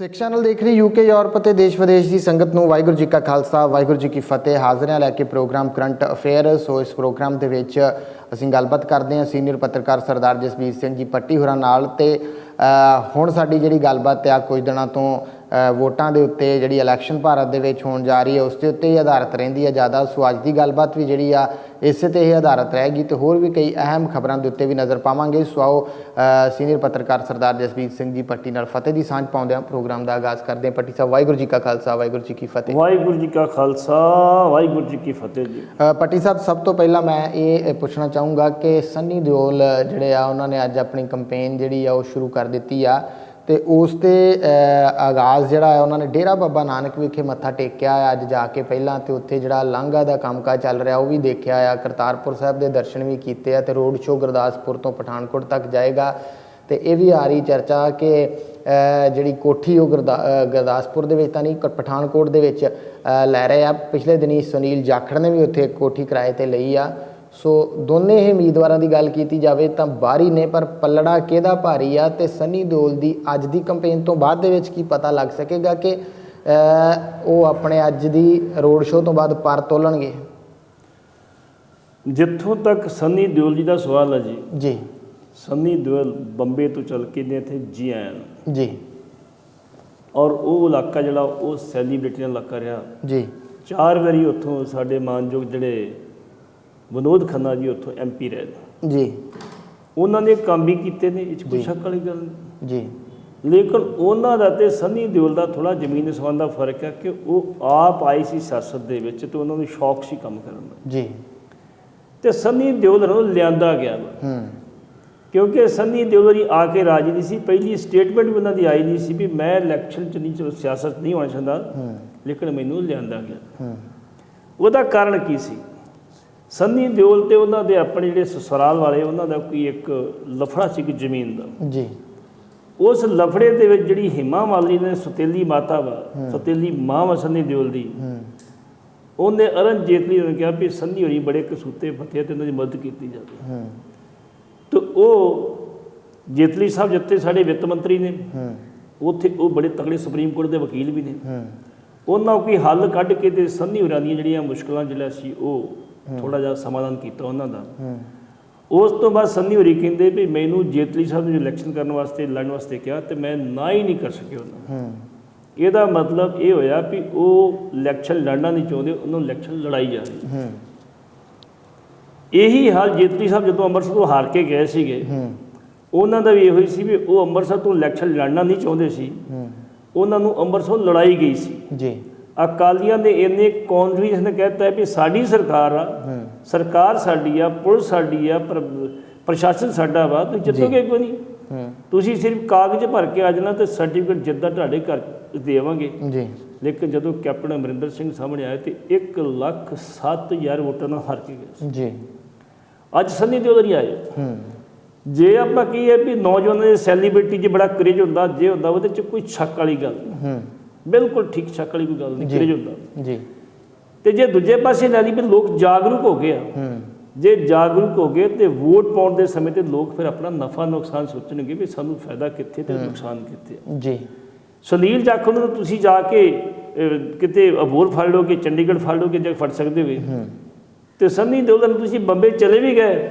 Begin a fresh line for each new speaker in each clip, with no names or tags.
ਸਿੱਖ channel ਦੇਖ ਰਹੀ UK Europe ਅਤੇ ਦੇਸ਼ ਵਿਦੇਸ਼ ਦੀ ਸੰਗਤ ਨੂੰ ਵਾਹਿਗੁਰੂ ਜੀ ਕਾ ਖਾਲਸਾ ਵਾਹਿਗੁਰੂ ਜੀ ਕੀ ਫਤਿਹ। ਹਾਜ਼ਰ ਲੈ ਕੇ ਪ੍ਰੋਗਰਾਮ ਕਰੰਟ ਅਫੇਅਰ। ਸੋ ਇਸ ਪ੍ਰੋਗਰਾਮ ਦੇ ਵਿੱਚ ਅਸੀਂ ਗੱਲਬਾਤ ਕਰਦੇ ਹਾਂ ਸੀਨੀਅਰ ਪੱਤਰਕਾਰ ਸਰਦਾਰ ਜਸਬੀਰ ਸਿੰਘ ਜੀ ਪੱਟੀ ਹੋਰਾਂ ਨਾਲ। ਤੇ ਹੁਣ ਸਾਡੀ ਜਿਹੜੀ ਗੱਲਬਾਤ ਆ ਕੁਝ ਦਿਨਾਂ ਤੋਂ ਵੋਟਾਂ ਦੇ ਉੱਤੇ ਜਿਹੜੀ ਇਲੈਕਸ਼ਨ ਭਾਰਤ ਦੇ ਵਿੱਚ ਹੋਣ ਜਾ ਰਹੀ ਹੈ ਉਸ ਦੇ ਉੱਤੇ ਹੀ ਆਧਾਰਿਤ ਰਹਿੰਦੀ ਹੈ ਜ਼ਿਆਦਾ। ਸੋ ਅੱਜ ਦੀ ਗੱਲਬਾਤ ਵੀ ਜਿਹੜੀ ਆ ਇਸੇ 'ਤੇ ਹੀ ਆਧਾਰਿਤ ਰਹੇਗੀ ਤੇ ਹੋਰ ਵੀ ਕਈ ਅਹਿਮ ਖਬਰਾਂ ਦੇ ਉੱਤੇ ਵੀ ਨਜ਼ਰ ਪਾਵਾਂਗੇ। ਸੋ ਆਓ ਸੀਨੀਅਰ ਪੱਤਰਕਾਰ ਸਰਦਾਰ ਜਸਬੀਰ ਸਿੰਘ ਜੀ ਪੱਟੀ ਨਾਲ ਫਤਿਹ ਦੀ ਸਾਂਝ ਪਾਉਂਦੇ ਹਾਂ ਪ੍ਰੋਗਰਾਮ ਦਾ ਆਗਾਜ਼ ਕਰਦੇ ਹਾਂ। ਪੱਟੀ ਸਾਹਿਬ ਵਾਹਿਗੁਰੂ ਜੀ ਕਾ ਖਾਲਸਾ ਵਾਹਿਗੁਰੂ ਜੀ ਕੀ ਫਤਿਹ।
ਵਾਹਿਗੁਰੂ ਜੀ ਕਾ ਖਾਲਸਾ ਵਾਹਿਗੁਰੂ ਜੀ ਕੀ ਫਤਿਹ ਜੀ।
ਪੱਟੀ ਸਾਹਿਬ ਸਭ ਤੋਂ ਪਹਿਲਾਂ ਮੈਂ ਇਹ ਪੁੱਛਣਾ ਚਾਹੂੰਗਾ ਕਿ ਸੰਨੀ ਦਿਓਲ ਜਿਹੜੇ ਆ ਉਹਨਾਂ ਨੇ ਅੱਜ ਆਪਣੀ ਕੰਪੇਨ ਜਿਹੜੀ ਆ ਉਹ ਸ਼ੁਰੂ ਕਰ ਦਿੱਤੀ ਆ ਤੇ ਉਸ ਤੇ ਆਗਾਜ਼ ਜਿਹੜਾ ਹੈ ਉਹਨਾਂ ਨੇ ਡੇਰਾ ਬਾਬਾ ਨਾਨਕ ਵਿਖੇ ਮੱਥਾ ਟੇਕਿਆ ਅੱਜ ਜਾ ਕੇ ਪਹਿਲਾਂ ਤੇ ਉੱਥੇ ਜਿਹੜਾ ਲਾਂਘਾ ਦਾ ਕੰਮਕਾਜ ਚੱਲ ਰਿਹਾ ਉਹ ਵੀ ਦੇਖਿਆ ਆ। ਕਰਤਾਰਪੁਰ ਸਾਹਿਬ ਦੇ ਦਰਸ਼ਨ ਵੀ ਕੀਤੇ ਆ ਤੇ ਰੋਡ ਸ਼ੋਅ ਗੁਰਦਾਸਪੁਰ ਤੋਂ ਪਠਾਨਕੋਟ ਤੱਕ ਜਾਏਗਾ। ਤੇ ਇਹ ਵੀ ਆ ਰਹੀ ਚਰਚਾ ਕਿ ਜਿਹੜੀ ਕੋਠੀ ਉਹ ਗੁਰਦਾਸਪੁਰ ਦੇ ਵਿੱਚ ਤਾਂ ਨਹੀਂ ਪਠਾਨਕੋਟ ਦੇ ਵਿੱਚ ਲੈ ਰਹੇ ਆ। ਪਿਛਲੇ ਦਿਨੀ ਸੁਨੀਲ ਜਾਖੜ ਨੇ ਵੀ ਉੱਥੇ ਕੋਠੀ ਕਿਰਾਏ ਤੇ ਲਈ ਆ। ਸੋ ਦੋਨੇ ਹੀ ਉਮੀਦਵਾਰਾਂ ਦੀ ਗੱਲ ਕੀਤੀ ਜਾਵੇ ਤਾਂ ਬਾਹਰੀ ਨੇ ਪਰ ਪੱਲੜਾ ਕਿਹਦਾ ਭਾਰੀ ਆ ਤੇ ਸੰਨੀ ਦਿਓਲ ਦੀ ਅੱਜ ਦੀ ਕੰਪੇਨ ਤੋਂ ਬਾਅਦ ਦੇ ਵਿੱਚ ਕੀ ਪਤਾ ਲੱਗ ਸਕੇਗਾ ਕਿ ਉਹ ਆਪਣੇ ਅੱਜ ਦੀ ਰੋਡ ਸ਼ੋਅ ਤੋਂ ਬਾਅਦ ਪਰ ਤੋਲਣਗੇ?
ਜਿੱਥੋਂ ਤੱਕ ਸੰਨੀ ਦਿਓਲ ਜੀ ਦਾ ਸਵਾਲ ਹੈ
ਜੀ
ਸੰਨੀ ਦਿਓਲ ਬੰਬੇ ਤੋਂ ਚੱਲ ਕੇ ਨੇ ਇੱਥੇ ਜੀ ਆਏ
ਜੀ
ਔਰ ਉਹ ਇਲਾਕਾ ਜਿਹੜਾ ਉਹ ਸੈਲੀਬ੍ਰਿਟੀ ਦਾ ਇਲਾਕਾ ਰਿਹਾ
ਜੀ।
4 ਵਾਰੀ ਉੱਥੋਂ ਸਾਡੇ ਮਾਨਯੋਗ ਜਿਹੜੇ ਵਿਨੋਦ ਖੰਨਾ ਜੀ ਉੱਥੋਂ MP ਰਹੇ ਨੇ
ਜੀ।
ਉਹਨਾਂ ਨੇ ਕੰਮ ਵੀ ਕੀਤੇ ਨੇ, ਇਹ 'ਚ ਕੋਈ ਸ਼ੱਕ ਵਾਲੀ ਗੱਲ ਨਹੀਂ
ਜੀ।
ਲੇਕਿਨ ਉਹਨਾਂ ਦਾ ਤੇ ਸੰਨੀ ਦਿਓਲ ਦਾ ਥੋੜ੍ਹਾ ਜ਼ਮੀਨ ਅਸਮਾਨ ਦਾ ਫਰਕ ਹੈ ਕਿ ਉਹ ਆਪ ਆਈ ਸੀ ਸਿਆਸਤ ਦੇ ਵਿੱਚ ਤੇ ਉਹਨਾਂ ਨੂੰ ਸ਼ੌਕ ਸੀ ਕੰਮ ਕਰਨ ਦਾ
ਜੀ।
ਤੇ ਸੰਨੀ ਦਿਓਲ ਨੂੰ ਲਿਆਂਦਾ ਗਿਆ ਵਾ ਕਿਉਂਕਿ ਸੰਨੀ ਦਿਓਲ ਜੀ ਆ ਕੇ ਰਾਜੀ ਨਹੀਂ ਸੀ। ਪਹਿਲੀ ਸਟੇਟਮੈਂਟ ਵੀ ਉਹਨਾਂ ਦੀ ਆਈ ਨਹੀਂ ਸੀ ਵੀ ਮੈਂ ਇਲੈਕਸ਼ਨ 'ਚ ਨਹੀਂ, ਚਲੋ ਸਿਆਸਤ ਨਹੀਂ ਹੋਣਾ ਚਾਹੁੰਦਾ ਲੇਕਿਨ ਮੈਨੂੰ ਲਿਆਂਦਾ ਗਿਆ। ਉਹਦਾ ਕਾਰਨ ਕੀ ਸੀ? ਸੰਨੀ ਦਿਓਲ ਤੇ ਉਹਨਾਂ ਦੇ ਆਪਣੇ ਜਿਹੜੇ ਸਸੁਰਾਲ ਵਾਲੇ ਉਹਨਾਂ ਦਾ ਕੋਈ ਇੱਕ ਲਫੜਾ ਸੀ ਕਿ ਜ਼ਮੀਨ ਦਾ
ਜੀ।
ਉਸ ਲਫੜੇ ਦੇ ਵਿੱਚ ਜਿਹੜੀ ਹਿਮਾ ਮਾਲੀ ਨੇ ਸਤੇਲੀ ਮਾਤਾ ਵਾ, ਸਤੇਲੀ ਮਾਂ ਵਾ ਸੰਨੀ ਦਿਓਲ ਦੀ, ਉਹਨੇ ਅਰੁਣ ਜੇਤਲੀ ਨੂੰ ਕਿਹਾ ਵੀ ਸੰਨੀ ਹੋਣੀ ਬੜੇ ਕਸੂਤੇ ਫਤਿਹ ਤੇ ਉਹਨਾਂ ਦੀ ਮਦਦ ਕੀਤੀ ਜਾਵੇ। ਤੇ ਉਹ ਜੇਤਲੀ ਸਾਹਿਬ ਜਿੱਥੇ ਸਾਡੇ ਵਿੱਤ ਮੰਤਰੀ ਨੇ ਉੱਥੇ ਉਹ ਬੜੇ ਤਕੜੇ ਸੁਪਰੀਮ ਕੋਰਟ ਦੇ ਵਕੀਲ ਵੀ ਨੇ। ਉਹਨਾਂ ਕੋਈ ਹੱਲ ਕੱਢ ਕੇ ਤੇ ਸੰਨੀ ਹੋਰਾਂ ਦੀਆਂ ਜਿਹੜੀਆਂ ਮੁਸ਼ਕਲਾਂ ਜਿਹੜਾ ਸੀ ਉਹ ਥੋੜ੍ਹਾ ਜਿਹਾ ਸਮਾਧਾਨ ਕੀਤਾ ਉਹਨਾਂ ਦਾ। ਉਸ ਤੋਂ ਬਾਅਦ ਸੰਨੀ ਹੋਰੀ ਕਹਿੰਦੇ ਵੀ ਮੈਨੂੰ ਜੇਤਲੀ ਸਾਹਿਬ ਨੂੰ ਇਲੈਕਸ਼ਨ ਕਰਨ ਵਾਸਤੇ ਲੜਨ ਵਾਸਤੇ ਕਿਹਾ ਤੇ ਮੈਂ ਨਾ ਹੀ ਨਹੀਂ ਕਰ ਸਕਿਆ ਉਹਨਾਂ। ਇਹਦਾ ਮਤਲਬ ਇਹ ਹੋਇਆ ਵੀ ਉਹ ਇਲੈਕਸ਼ਨ ਲੜਨਾ ਨਹੀਂ ਚਾਹੁੰਦੇ, ਉਹਨਾਂ ਨੂੰ ਇਲੈਕਸ਼ਨ ਲੜਾਈ ਜਾ ਰਹੀ। ਇਹੀ ਹਾਲ ਜੇਤਲੀ ਸਾਹਿਬ ਜਦੋਂ ਅੰਮ੍ਰਿਤਸਰ ਤੋਂ ਹਾਰ ਕੇ ਗਏ ਸੀਗੇ ਉਹਨਾਂ ਦਾ ਵੀ ਇਹੋ ਹੀ ਸੀ ਵੀ ਉਹ ਅੰਮ੍ਰਿਤਸਰ ਤੋਂ ਇਲੈਕਸ਼ਨ ਲੜਨਾ ਨਹੀਂ ਚਾਹੁੰਦੇ ਸੀ, ਉਹਨਾਂ ਨੂੰ ਅੰਮ੍ਰਿਤਸਰ ਲੜਾਈ ਗਈ ਸੀ ਜੀ। ਅਕਾਲੀਆਂ ਦੇ ਇੰਨੇ ਕੌਨਫੀਡੈਂਸ ਨੇ ਕਹਿਤਾ ਵੀ ਸਾਡੀ ਸਰਕਾਰ ਆ, ਸਰਕਾਰ ਸਾਡੀ ਆ, ਪੁਲਿਸ ਸਾਡੀ ਆ, ਪ੍ਰਸ਼ਾਸਨ ਸਾਡਾ ਵਾ, ਤੁਸੀਂ ਜਿੱਤੋਗੇ ਕੋਈ ਨਹੀਂ, ਤੁਸੀਂ ਸਿਰਫ ਕਾਗਜ਼ ਭਰ ਕੇ ਆ ਜਾਣਾ ਤੇ ਸਰਟੀਫਿਕੇਟ ਜਿੱਦਾਂ ਤੁਹਾਡੇ ਘਰ ਦੇਵਾਂਗੇ ਜੀ। ਲੇਕਿਨ ਜਦੋਂ ਕੈਪਟਨ ਅਮਰਿੰਦਰ ਸਿੰਘ ਸਾਹਮਣੇ ਆਏ ਤੇ 1,07,000 ਵੋਟਾਂ ਨਾਲ ਹਾਰ ਕੇ ਗਏ ਜੀ। ਅੱਜ ਸੰਨੀ ਦਿਓਲ ਜੀ ਆਏ। ਜੇ ਆਪਾਂ ਕਹੀਏ ਵੀ ਨੌਜਵਾਨਾਂ ਦੇ ਸੈਲੀਬ੍ਰਿਟੀ 'ਚ ਬੜਾ ਕਰੇਜ ਹੁੰਦਾ, ਜੇ ਹੁੰਦਾ ਉਹਦੇ 'ਚ ਕੋਈ ਸ਼ੱਕ ਵਾਲੀ ਗੱਲ ਨਹੀਂ, ਬਿਲਕੁਲ ਠੀਕ ਸ਼ੱਕ ਵਾਲੀ ਕੋਈ ਗੱਲ ਨਹੀਂ, ਕਰੇਜ ਹੁੰਦਾ ਜੀ। ਤੇ ਜੇ ਦੂਜੇ ਪਾਸੇ ਲੈ ਲਈ ਵੀ ਲੋਕ ਜਾਗਰੂਕ ਹੋ ਗਏ ਆ, ਜੇ ਜਾਗਰੂਕ ਹੋ ਗਏ ਤੇ ਵੋਟ ਪਾਉਣ ਦੇ ਸਮੇਂ ਤੇ ਲੋਕ ਫਿਰ ਆਪਣਾ ਨਫਾ ਨੁਕਸਾਨ ਸੋਚਣਗੇ ਵੀ ਸਾਨੂੰ ਫਾਇਦਾ ਕਿੱਥੇ ਤੇ ਨੁਕਸਾਨ ਕਿੱਥੇ ਜੀ। ਸੁਨੀਲ ਜਾਖੜ ਨੂੰ ਤੁਸੀਂ ਜਾ ਕੇ ਕਿਤੇ ਅਬੋਹਰ ਫੜ ਲਓਗੇ, ਚੰਡੀਗੜ੍ਹ ਫੜ ਲਓਗੇ ਜੇ ਫੜ ਸਕਦੇ ਹੋਏ, ਤੇ ਸੰਨੀ ਦਿਓਲ ਨੂੰ ਤੁਸੀਂ ਬੰਬੇ ਚਲੇ ਵੀ ਗਏ,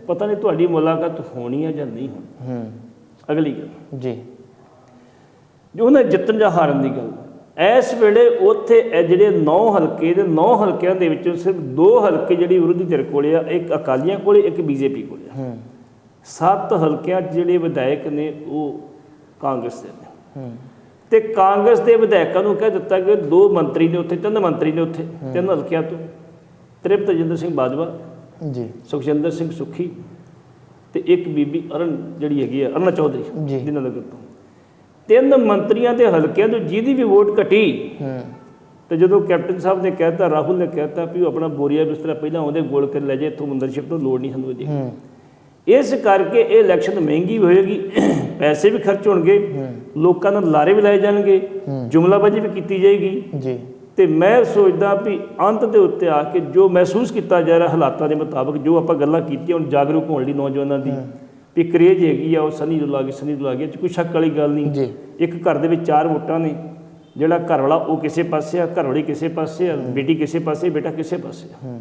ਪਤਾ ਨਹੀਂ ਤੁਹਾਡੀ ਮੁਲਾਕਾਤ ਹੋਣੀ ਹੈ ਜਾਂ ਨਹੀਂ ਹੋਣੀ। ਅਗਲੀ ਗੱਲ ਜੀ ਉਹਨਾਂ ਜਿੱਤਣ ਜਾਂ ਹਾਰਨ ਦੀ ਗੱਲ। ਇਸ ਵੇਲੇ ਉੱਥੇ ਜਿਹੜੇ 9 ਹਲਕੇ ਦੇ 9 ਹਲਕਿਆਂ ਦੇ ਵਿੱਚੋਂ ਸਿਰਫ 2 ਹਲਕੇ ਜਿਹੜੀ ਵਿਰੋਧੀ ਧਿਰ ਕੋਲੇ ਆ, ਇੱਕ ਅਕਾਲੀਆਂ ਕੋਲੇ, ਇੱਕ BJP ਕੋਲੇ ਆ। 7 ਹਲਕਿਆਂ 'ਚ ਜਿਹੜੇ ਵਿਧਾਇਕ ਨੇ ਉਹ ਕਾਂਗਰਸ ਦੇ ਨੇ ਤੇ ਕਾਂਗਰਸ ਦੇ ਵਿਧਾਇਕਾਂ ਨੂੰ ਕਹਿ ਦਿੱਤਾ ਕਿ 2 ਮੰਤਰੀ ਨੇ ਉੱਥੇ, 3 ਮੰਤਰੀ ਨੇ ਉੱਥੇ 3 ਹਲਕਿਆਂ ਤੋਂ, ਤ੍ਰਿਪਤ ਰਜਿੰਦਰ ਸਿੰਘ ਬਾਜਵਾ ਜੀ, ਸੁਖਜਿੰਦਰ ਸਿੰਘ ਸੁੱਖੀ ਤੇ ਇੱਕ ਬੀਬੀ ਅਰਨ ਜਿਹੜੀ ਹੈਗੀ ਆ ਅਰੁਣਾ ਚੌਧਰੀ ਜਿਹਨਾਂ ਦਾ ਤੋਂ 3 ਮੰਤਰੀਆਂ ਦੇ ਹਲਕਿਆਂ ਤੋਂ ਜਿਹਦੀ ਵੀ ਵੋਟ ਘਟੀ ਤੇ ਜਦੋਂ ਕੈਪਟਨ ਸਾਹਿਬ ਨੇ ਕਹਿਤਾ, ਰਾਹੁਲ ਨੇ ਕਹਿਤਾ ਵੀ ਉਹ ਆਪਣਾ ਬੋਰੀਆ ਬਿਸਤਰਾ ਪਹਿਲਾਂ ਉਹਦੇ ਗੋਲ ਕਰ ਲੈ ਜਾਏ, ਇੱਥੋਂ ਮੰਦਰਸ਼ਿਪ ਤੋਂ ਲੋੜ ਨਹੀਂ ਸਾਨੂੰ ਜੀ। ਇਸ ਕਰਕੇ ਇਹ ਇਲੈਕਸ਼ਨ ਮਹਿੰਗੀ ਹੋਏਗੀ, ਪੈਸੇ ਵੀ ਖਰਚ ਹੋਣਗੇ, ਲੋਕਾਂ ਨਾਲ ਲਾਰੇ ਵੀ ਲਾਏ ਜਾਣਗੇ, ਜੁਮਲਾਬਾਜ਼ੀ ਵੀ ਕੀਤੀ ਜਾਏਗੀ ਜੀ। ਤੇ ਮੈਂ ਸੋਚਦਾ ਵੀ ਅੰਤ ਦੇ ਉੱਤੇ ਆ ਕੇ ਜੋ ਮਹਿਸੂਸ ਕੀਤਾ ਜਾ ਰਿਹਾ ਹਾਲਾਤਾਂ ਦੇ ਮੁਤਾਬਕ, ਜੋ ਆਪਾਂ ਗੱਲਾਂ ਕੀਤੀਆਂ ਹੁਣ ਜਾਗਰੂਕ ਹੋਣ ਲਈ ਨੌਜਵਾਨਾਂ ਦੀ, ਵੀ ਕਰੇਜ ਹੈਗੀ ਆ ਉਹ ਸਨੀ ਦਿਓਲ ਆ ਗਏ, ਸਨੀ ਦਿਓਲ ਆ ਗਏ, ਕੋਈ ਸ਼ੱਕ ਵਾਲੀ ਗੱਲ ਨਹੀਂ
ਜੀ।
ਇੱਕ ਘਰ ਦੇ ਵਿੱਚ 4 ਵੋਟਾਂ ਨੇ, ਜਿਹੜਾ ਘਰ ਵਾਲਾ ਉਹ ਕਿਸੇ ਪਾਸੇ ਆ, ਘਰ ਵਾਲੀ ਕਿਸੇ ਪਾਸੇ ਆ, ਬੇਟੀ ਕਿਸੇ ਪਾਸੇ, ਬੇਟਾ ਕਿਸੇ ਪਾਸੇ ਆ।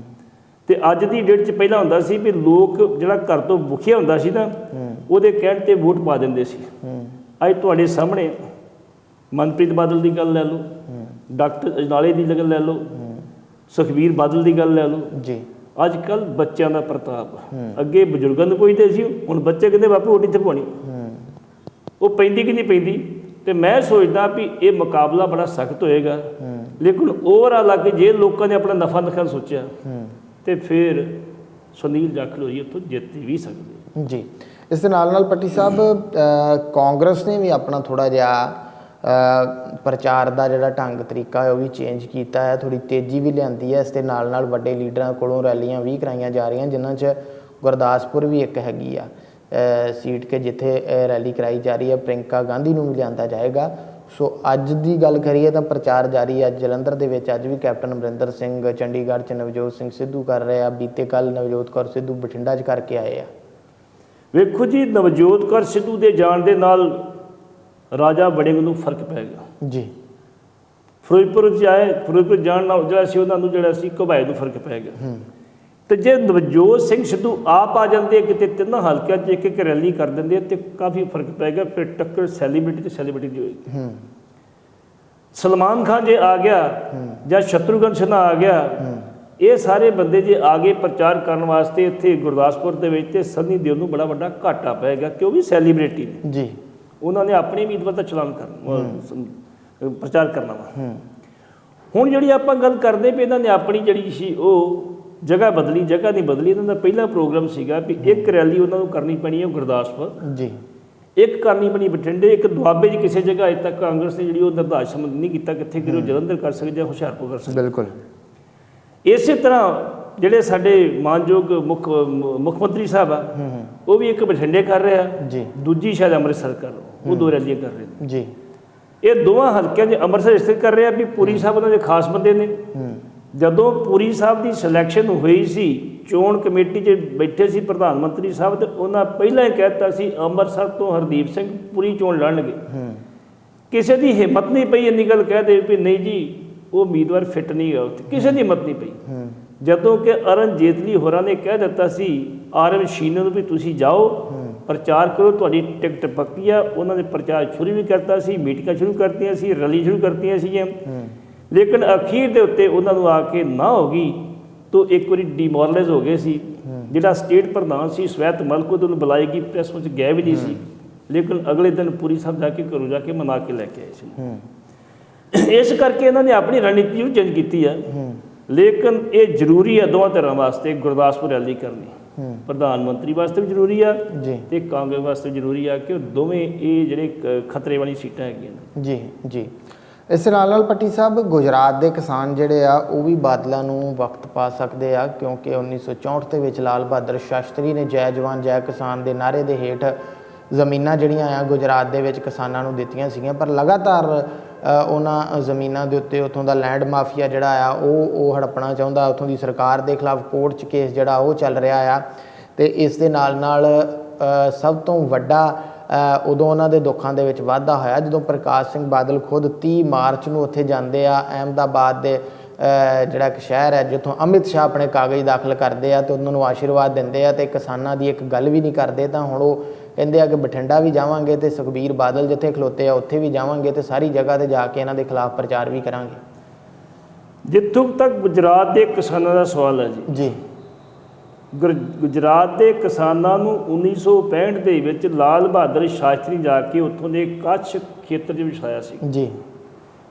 ਤੇ ਅੱਜ ਦੀ ਡੇਟ 'ਚ ਪਹਿਲਾਂ ਹੁੰਦਾ ਸੀ ਵੀ ਲੋਕ ਜਿਹੜਾ ਘਰ ਤੋਂ ਮੁਖੀਆ ਹੁੰਦਾ ਸੀ ਨਾ ਉਹਦੇ ਕਹਿਣ ਤੇ ਵੋਟ ਪਾ ਦਿੰਦੇ ਸੀ। ਅੱਜ ਤੁਹਾਡੇ ਸਾਹਮਣੇ ਮਨਪ੍ਰੀਤ ਬਾਦਲ ਦੀ ਗੱਲ ਲੈ ਲਓ, ਡਾਕਟਰ ਅਜਨਾਲੇ ਦੀ ਗੱਲ ਲੈ ਲਓ, ਸੁਖਬੀਰ ਬਾਦਲ ਦੀ ਗੱਲ ਲੈ ਲਓ
ਜੀ।
ਅੱਜ ਕੱਲ੍ਹ ਬੱਚਿਆਂ ਦਾ ਪ੍ਰਤਾਪ, ਅੱਗੇ ਬਜ਼ੁਰਗਾਂ ਨੂੰ ਪੁੱਛਦੇ ਸੀ, ਹੁਣ ਬੱਚੇ ਕਹਿੰਦੇ ਬਾਪੂ ਵੋਟ ਇੱਥੇ ਪਾਉਣੀ, ਉਹ ਪੈਂਦੀ ਕਿ ਨਹੀਂ ਪੈਂਦੀ। ਤੇ ਮੈਂ ਸੋਚਦਾ ਵੀ ਇਹ ਮੁਕਾਬਲਾ ਬੜਾ ਸਖਤ ਹੋਏਗਾ, ਲੇਕਿਨ ਓਵਰਆਲ ਆ ਕੇ ਜੇ ਲੋਕਾਂ ਨੇ ਆਪਣਾ ਨਫਾ ਨੁਕਸਾਨ ਸੋਚਿਆ ਤੇ ਫਿਰ ਸੁਨੀਲ ਜਾਖੜ ਹੋਰੀ ਉੱਥੋਂ ਜਿੱਤ ਵੀ ਸਕਦੇ
ਜੀ। ਇਸ ਦੇ ਨਾਲ ਪੱਟੀ ਸਾਹਿਬ ਕਾਂਗਰਸ ਨੇ ਵੀ ਆਪਣਾ ਥੋੜ੍ਹਾ ਜਿਹਾ ਪ੍ਰਚਾਰ ਦਾ ਜਿਹੜਾ ਢੰਗ ਤਰੀਕਾ ਹੈ ਉਹ ਵੀ ਚੇਂਜ ਕੀਤਾ ਹੈ, ਥੋੜ੍ਹੀ ਤੇਜ਼ੀ ਵੀ ਲਿਆਂਦੀ ਹੈ। ਇਸ ਦੇ ਨਾਲ ਵੱਡੇ ਲੀਡਰਾਂ ਕੋਲੋਂ ਰੈਲੀਆਂ ਵੀ ਕਰਾਈਆਂ ਜਾ ਰਹੀਆਂ, ਜਿਨ੍ਹਾਂ 'ਚ ਗੁਰਦਾਸਪੁਰ ਵੀ ਇੱਕ ਹੈਗੀ ਆ ਸੀਟ ਕੇ ਜਿੱਥੇ ਰੈਲੀ ਕਰਾਈ ਜਾ ਰਹੀ ਹੈ। ਪ੍ਰਿੰਕਾ ਗਾਂਧੀ ਨੂੰ ਵੀ ਲਿਆਂਦਾ ਜਾਏਗਾ। ਸੋ ਅੱਜ ਦੀ ਗੱਲ ਕਰੀਏ ਤਾਂ ਪ੍ਰਚਾਰ ਜਾਰੀ ਹੈ। ਜਲੰਧਰ ਦੇ ਵਿੱਚ ਅੱਜ ਵੀ ਕੈਪਟਨ ਅਮਰਿੰਦਰ ਸਿੰਘ, ਚੰਡੀਗੜ੍ਹ 'ਚ ਨਵਜੋਤ ਸਿੰਘ ਸਿੱਧੂ ਕਰ ਰਹੇ ਆ, ਬੀਤੇ ਕੱਲ੍ਹ ਨਵਜੋਤ ਕੌਰ ਸਿੱਧੂ ਬਠਿੰਡਾ 'ਚ ਕਰਕੇ ਆਏ ਆ।
ਵੇਖੋ ਜੀ, ਨਵਜੋਤ ਕੌਰ ਸਿੱਧੂ ਦੇ ਜਾਣ ਦੇ ਨਾਲ ਰਾਜਾ ਵੜਿੰਗ ਨੂੰ ਫਰਕ ਪੈ ਗਿਆ
ਜੀ।
ਫਿਰੋਜ਼ਪੁਰ 'ਚ ਆਏ, ਫਿਰੋਜ਼ਪੁਰ ਜਾਣ ਨਾਲ ਜਿਹੜਾ ਸੀ ਉਹਨਾਂ ਨੂੰ ਜਿਹੜਾ ਸੀ ਘੁਬਾਏ ਨੂੰ ਫਰਕ ਪੈ ਗਿਆ। ਤੇ ਜੇ ਨਵਜੋਤ ਸਿੰਘ ਸਿੱਧੂ ਆਪ ਆ ਜਾਂਦੇ ਕਿਤੇ ਤਿੰਨਾਂ ਹਲਕਿਆਂ 'ਚ ਇੱਕ ਰੈਲੀ ਕਰ ਦਿੰਦੇ ਤੇ ਕਾਫੀ ਫਰਕ ਪੈ ਗਿਆ। ਫਿਰ ਟੱਕਰ ਸੈਲੀਬ੍ਰਿਟੀ ਤੇ ਸੈਲੀਬ੍ਰਿਟੀ ਦੀ ਹੋਏਗੀ। ਸਲਮਾਨ ਖਾਨ ਜੇ ਆ ਗਿਆ ਜਾਂ ਸ਼ਤਰੂਘਨ ਸਿਨਹਾ ਆ ਗਿਆ, ਇਹ ਸਾਰੇ ਬੰਦੇ ਜੇ ਆ ਗਏ ਪ੍ਰਚਾਰ ਕਰਨ ਵਾਸਤੇ ਇੱਥੇ ਗੁਰਦਾਸਪੁਰ ਦੇ ਵਿੱਚ, ਤੇ ਸਨੀ ਦਿਓਲ ਨੂੰ ਬੜਾ ਵੱਡਾ ਘਾਟਾ ਪਏਗਾ ਕਿ ਉਹ ਵੀ ਸੈਲੀਬ੍ਰਿਟੀ ਨੇ
ਜੀ।
ਉਹਨਾਂ ਨੇ ਆਪਣੇ ਉਮੀਦਵਾਰ ਦਾ ਚਲਾਨ ਪ੍ਰਚਾਰ ਕਰਨਾ ਵਾ। ਹੁਣ ਜਿਹੜੀ ਆਪਾਂ ਗੱਲ ਕਰਦੇ ਵੀ ਇਹਨਾਂ ਨੇ ਆਪਣੀ ਜਿਹੜੀ ਸੀ ਉਹ ਜਗ੍ਹਾ ਬਦਲੀ, ਜਗ੍ਹਾ ਨਹੀਂ ਬਦਲੀ। ਇਹਨਾਂ ਦਾ ਪਹਿਲਾ ਪ੍ਰੋਗਰਾਮ ਸੀਗਾ ਵੀ ਇੱਕ ਰੈਲੀ ਉਹਨਾਂ ਨੂੰ ਕਰਨੀ ਪੈਣੀ ਹੈ ਗੁਰਦਾਸਪੁਰ ਜੀ, ਇੱਕ ਕਰਨੀ ਪੈਣੀ ਬਠਿੰਡੇ, ਇੱਕ ਦੁਆਬੇ 'ਚ ਕਿਸੇ ਜਗ੍ਹਾ ਅਜੇ ਤੱਕ ਕਾਂਗਰਸ ਨੇ ਜਿਹੜੀ ਉਹ ਨਿਰਧਾਰਿਤ ਨਹੀਂ ਕੀਤਾ ਕਿੱਥੇ ਕਰੇ, ਜਲੰਧਰ ਕਰ ਸਕਦੇ ਜਾਂ ਹੁਸ਼ਿਆਰਪੁਰ ਕਰ ਸਕਦੇ।
ਬਿਲਕੁਲ
ਇਸੇ ਤਰ੍ਹਾਂ ਜਿਹੜੇ ਸਾਡੇ ਮਾਨਯੋਗ ਮੁੱਖ ਮੰਤਰੀ ਸਾਹਿਬ ਆ, ਉਹ ਵੀ ਇੱਕ ਬਠਿੰਡੇ ਕਰ ਰਿਹਾ ਜੀ, ਦੂਜੀ ਸ਼ਾਇਦ ਅੰਮ੍ਰਿਤਸਰ ਕਰ ਰਿਹਾ, ਉਹ 2 ਰੈਲੀਆਂ ਕਰ ਰਹੇ ਨੇ ਜੀ। ਇਹ ਦੋਵਾਂ ਹਲਕਿਆਂ 'ਚ ਅੰਮ੍ਰਿਤਸਰ ਇਸ ਤਰ੍ਹਾਂ ਕਰ ਰਿਹਾ ਵੀ ਪੁਰੀ ਸਾਹਿਬ ਉਹਨਾਂ ਦੇ ਖਾਸ ਬੰਦੇ ਨੇ। ਜਦੋਂ ਪੁਰੀ ਸਾਹਿਬ ਦੀ ਸਿਲੈਕਸ਼ਨ ਹੋਈ ਸੀ, ਚੋਣ ਕਮੇਟੀ 'ਚ ਬੈਠੇ ਸੀ ਪ੍ਰਧਾਨ ਮੰਤਰੀ ਸਾਹਿਬ, ਤੇ ਉਹਨਾਂ ਪਹਿਲਾਂ ਹੀ ਕਹਿ ਦਿੱਤਾ ਸੀ ਅੰਮ੍ਰਿਤਸਰ ਤੋਂ ਹਰਦੀਪ ਸਿੰਘ ਪੁਰੀ ਚੋਣ ਲੜਨਗੇ। ਕਿਸੇ ਦੀ ਹਿੰਮਤ ਨਹੀਂ ਪਈ ਇੰਨੀ ਗੱਲ ਕਹਿ ਦੇ ਵੀ ਨਹੀਂ ਜੀ ਉਹ ਉਮੀਦਵਾਰ ਫਿੱਟ ਨਹੀਂ ਗਾ ਉੱਥੇ, ਕਿਸੇ ਦੀ ਹਿੰਮਤ ਨਹੀਂ ਪਈ। ਜਦੋਂ ਕਿ ਅਰੁਣ ਜੇਤਲੀ ਹੋਰਾਂ ਨੇ ਕਹਿ ਦਿੱਤਾ ਸੀ RM ਸ਼ੀਨੇ ਨੂੰ ਵੀ ਤੁਸੀਂ ਜਾਓ ਪ੍ਰਚਾਰ ਕਰੋ, ਤੁਹਾਡੀ ਟਿਕਟ ਪੱਕੀ ਆ। ਉਹਨਾਂ ਨੇ ਪ੍ਰਚਾਰ ਸ਼ੁਰੂ ਵੀ ਕਰਤਾ ਸੀ, ਮੀਟਿੰਗਾਂ ਸ਼ੁਰੂ ਕਰਤੀਆਂ ਸੀ, ਰੈਲੀ ਸ਼ੁਰੂ ਕਰਤੀਆਂ ਸੀਗੀਆਂ, ਲੇਕਿਨ ਅਖੀਰ ਦੇ ਉੱਤੇ ਉਹਨਾਂ ਨੂੰ ਆ ਕੇ ਨਾ ਹੋ ਗਈ ਤਾਂ ਇੱਕ ਵਾਰੀ ਡੀਮੋਰਲਾਈਜ਼ ਹੋ ਗਏ ਸੀ। ਜਿਹੜਾ ਸਟੇਟ ਪ੍ਰਧਾਨ ਸੀ ਸਵੈਤ ਮਲਕੋ ਉਹਨੂੰ ਬੁਲਾਏਗੀ, ਪ੍ਰੈਸ ਵਿੱਚ ਗਏ ਵੀ ਨਹੀਂ ਸੀ, ਲੇਕਿਨ ਅਗਲੇ ਦਿਨ ਪੁਰੀ ਸਾਹਿਬ ਜਾ ਕੇ ਘਰੋਂ ਜਾ ਕੇ ਮਨਾ ਕੇ ਲੈ ਕੇ ਆਏ ਸੀ। ਇਸ ਕਰਕੇ ਇਹਨਾਂ ਨੇ ਆਪਣੀ ਰਣਨੀਤੀ ਨੂੰ ਚੇਂਜ ਕੀਤੀ ਆ, ਲੇਕਿਨ ਇਹ ਜ਼ਰੂਰੀ ਆ ਦੋਵਾਂ ਧਿਰਾਂ ਵਾਸਤੇ ਗੁਰਦਾਸਪੁਰ ਰੈਲੀ ਕਰਨੀ। ਪ੍ਰਧਾਨ ਮੰਤਰੀ ਵਾਸਤੇ ਵੀ ਜ਼ਰੂਰੀ ਆ ਤੇ ਕਾਂਗਰਸ ਵਾਸਤੇ ਜ਼ਰੂਰੀ ਆ ਕਿ ਉਹ ਦੋਵੇਂ ਇਹ ਜਿਹੜੇ ਖਤਰੇ ਵਾਲੀ ਸੀਟਾਂ ਹੈਗੀਆਂ ਜੀ
ਜੀ। ਇਸ ਨਾਲ ਪੱਟੀ ਸਾਹਿਬ ਗੁਜਰਾਤ ਦੇ ਕਿਸਾਨ ਜਿਹੜੇ ਆ ਉਹ ਵੀ ਬਾਦਲਾਂ ਨੂੰ ਵਕਤ ਪਾ ਸਕਦੇ ਆ, ਕਿਉਂਕਿ 1964 ਦੇ ਵਿੱਚ ਲਾਲ ਬਹਾਦਰ ਸ਼ਾਸਤਰੀ ਨੇ ਜੈ ਜਵਾਨ ਜੈ ਕਿਸਾਨ ਦੇ ਨਾਅਰੇ ਦੇ ਹੇਠ ਜ਼ਮੀਨਾਂ ਜਿਹੜੀਆਂ ਆ ਗੁਜਰਾਤ ਦੇ ਵਿੱਚ ਕਿਸਾਨਾਂ ਨੂੰ ਦਿੱਤੀਆਂ ਸੀਗੀਆਂ, ਪਰ ਲਗਾਤਾਰ ਉਹਨਾਂ ਜ਼ਮੀਨਾਂ ਦੇ ਉੱਤੇ ਉੱਥੋਂ ਦਾ ਲੈਂਡ ਮਾਫੀਆ ਜਿਹੜਾ ਆ ਉਹ ਹੜੱਪਣਾ ਚਾਹੁੰਦਾ। ਉੱਥੋਂ ਦੀ ਸਰਕਾਰ ਦੇ ਖਿਲਾਫ ਕੋਰਟ 'ਚ ਕੇਸ ਜਿਹੜਾ ਉਹ ਚੱਲ ਰਿਹਾ ਆ। ਅਤੇ ਇਸ ਦੇ ਨਾਲ ਸਭ ਤੋਂ ਵੱਡਾ ਉਦੋਂ ਉਹਨਾਂ ਦੇ ਦੁੱਖਾਂ ਦੇ ਵਿੱਚ ਵਾਧਾ ਹੋਇਆ ਜਦੋਂ ਪ੍ਰਕਾਸ਼ ਸਿੰਘ ਬਾਦਲ ਖੁਦ 30 ਮਾਰਚ ਨੂੰ ਉੱਥੇ ਜਾਂਦੇ ਆ। ਅਹਿਮਦਾਬਾਦ ਦੇ ਜਿਹੜਾ ਇੱਕ ਸ਼ਹਿਰ ਹੈ ਜਿੱਥੋਂ ਅਮਿਤ ਸ਼ਾਹ ਆਪਣੇ ਕਾਗਜ਼ ਦਾਖਲ ਕਰਦੇ ਆ ਅਤੇ ਉਹਨਾਂ ਨੂੰ ਆਸ਼ੀਰਵਾਦ ਦਿੰਦੇ ਆ ਅਤੇ ਕਿਸਾਨਾਂ ਦੀ ਇੱਕ ਗੱਲ ਵੀ ਨਹੀਂ ਕਰਦੇ। ਤਾਂ ਹੁਣ ਉਹ ਕਹਿੰਦੇ ਆ ਕਿ ਬਠਿੰਡਾ ਵੀ ਜਾਵਾਂਗੇ ਅਤੇ ਸੁਖਬੀਰ ਬਾਦਲ ਜਿੱਥੇ ਖਲੋਤੇ ਆ ਉੱਥੇ ਵੀ ਜਾਵਾਂਗੇ ਅਤੇ ਸਾਰੀ ਜਗ੍ਹਾ 'ਤੇ ਜਾ ਕੇ ਇਹਨਾਂ ਦੇ ਖਿਲਾਫ ਪ੍ਰਚਾਰ ਵੀ ਕਰਾਂਗੇ।
ਜਿੱਥੋਂ ਤੱਕ ਗੁਜਰਾਤ ਦੇ ਕਿਸਾਨਾਂ ਦਾ ਸਵਾਲ ਹੈ ਜੀ, ਗੁਜਰਾਤ ਦੇ ਕਿਸਾਨਾਂ ਨੂੰ 1965 ਦੇ ਵਿੱਚ ਲਾਲ ਬਹਾਦਰ ਸ਼ਾਸਤਰੀ ਜਾ ਕੇ ਉੱਥੋਂ ਦੇ ਕੱਛ ਖੇਤਰ 'ਚ ਵਸਾਇਆ ਸੀ ਜੀ,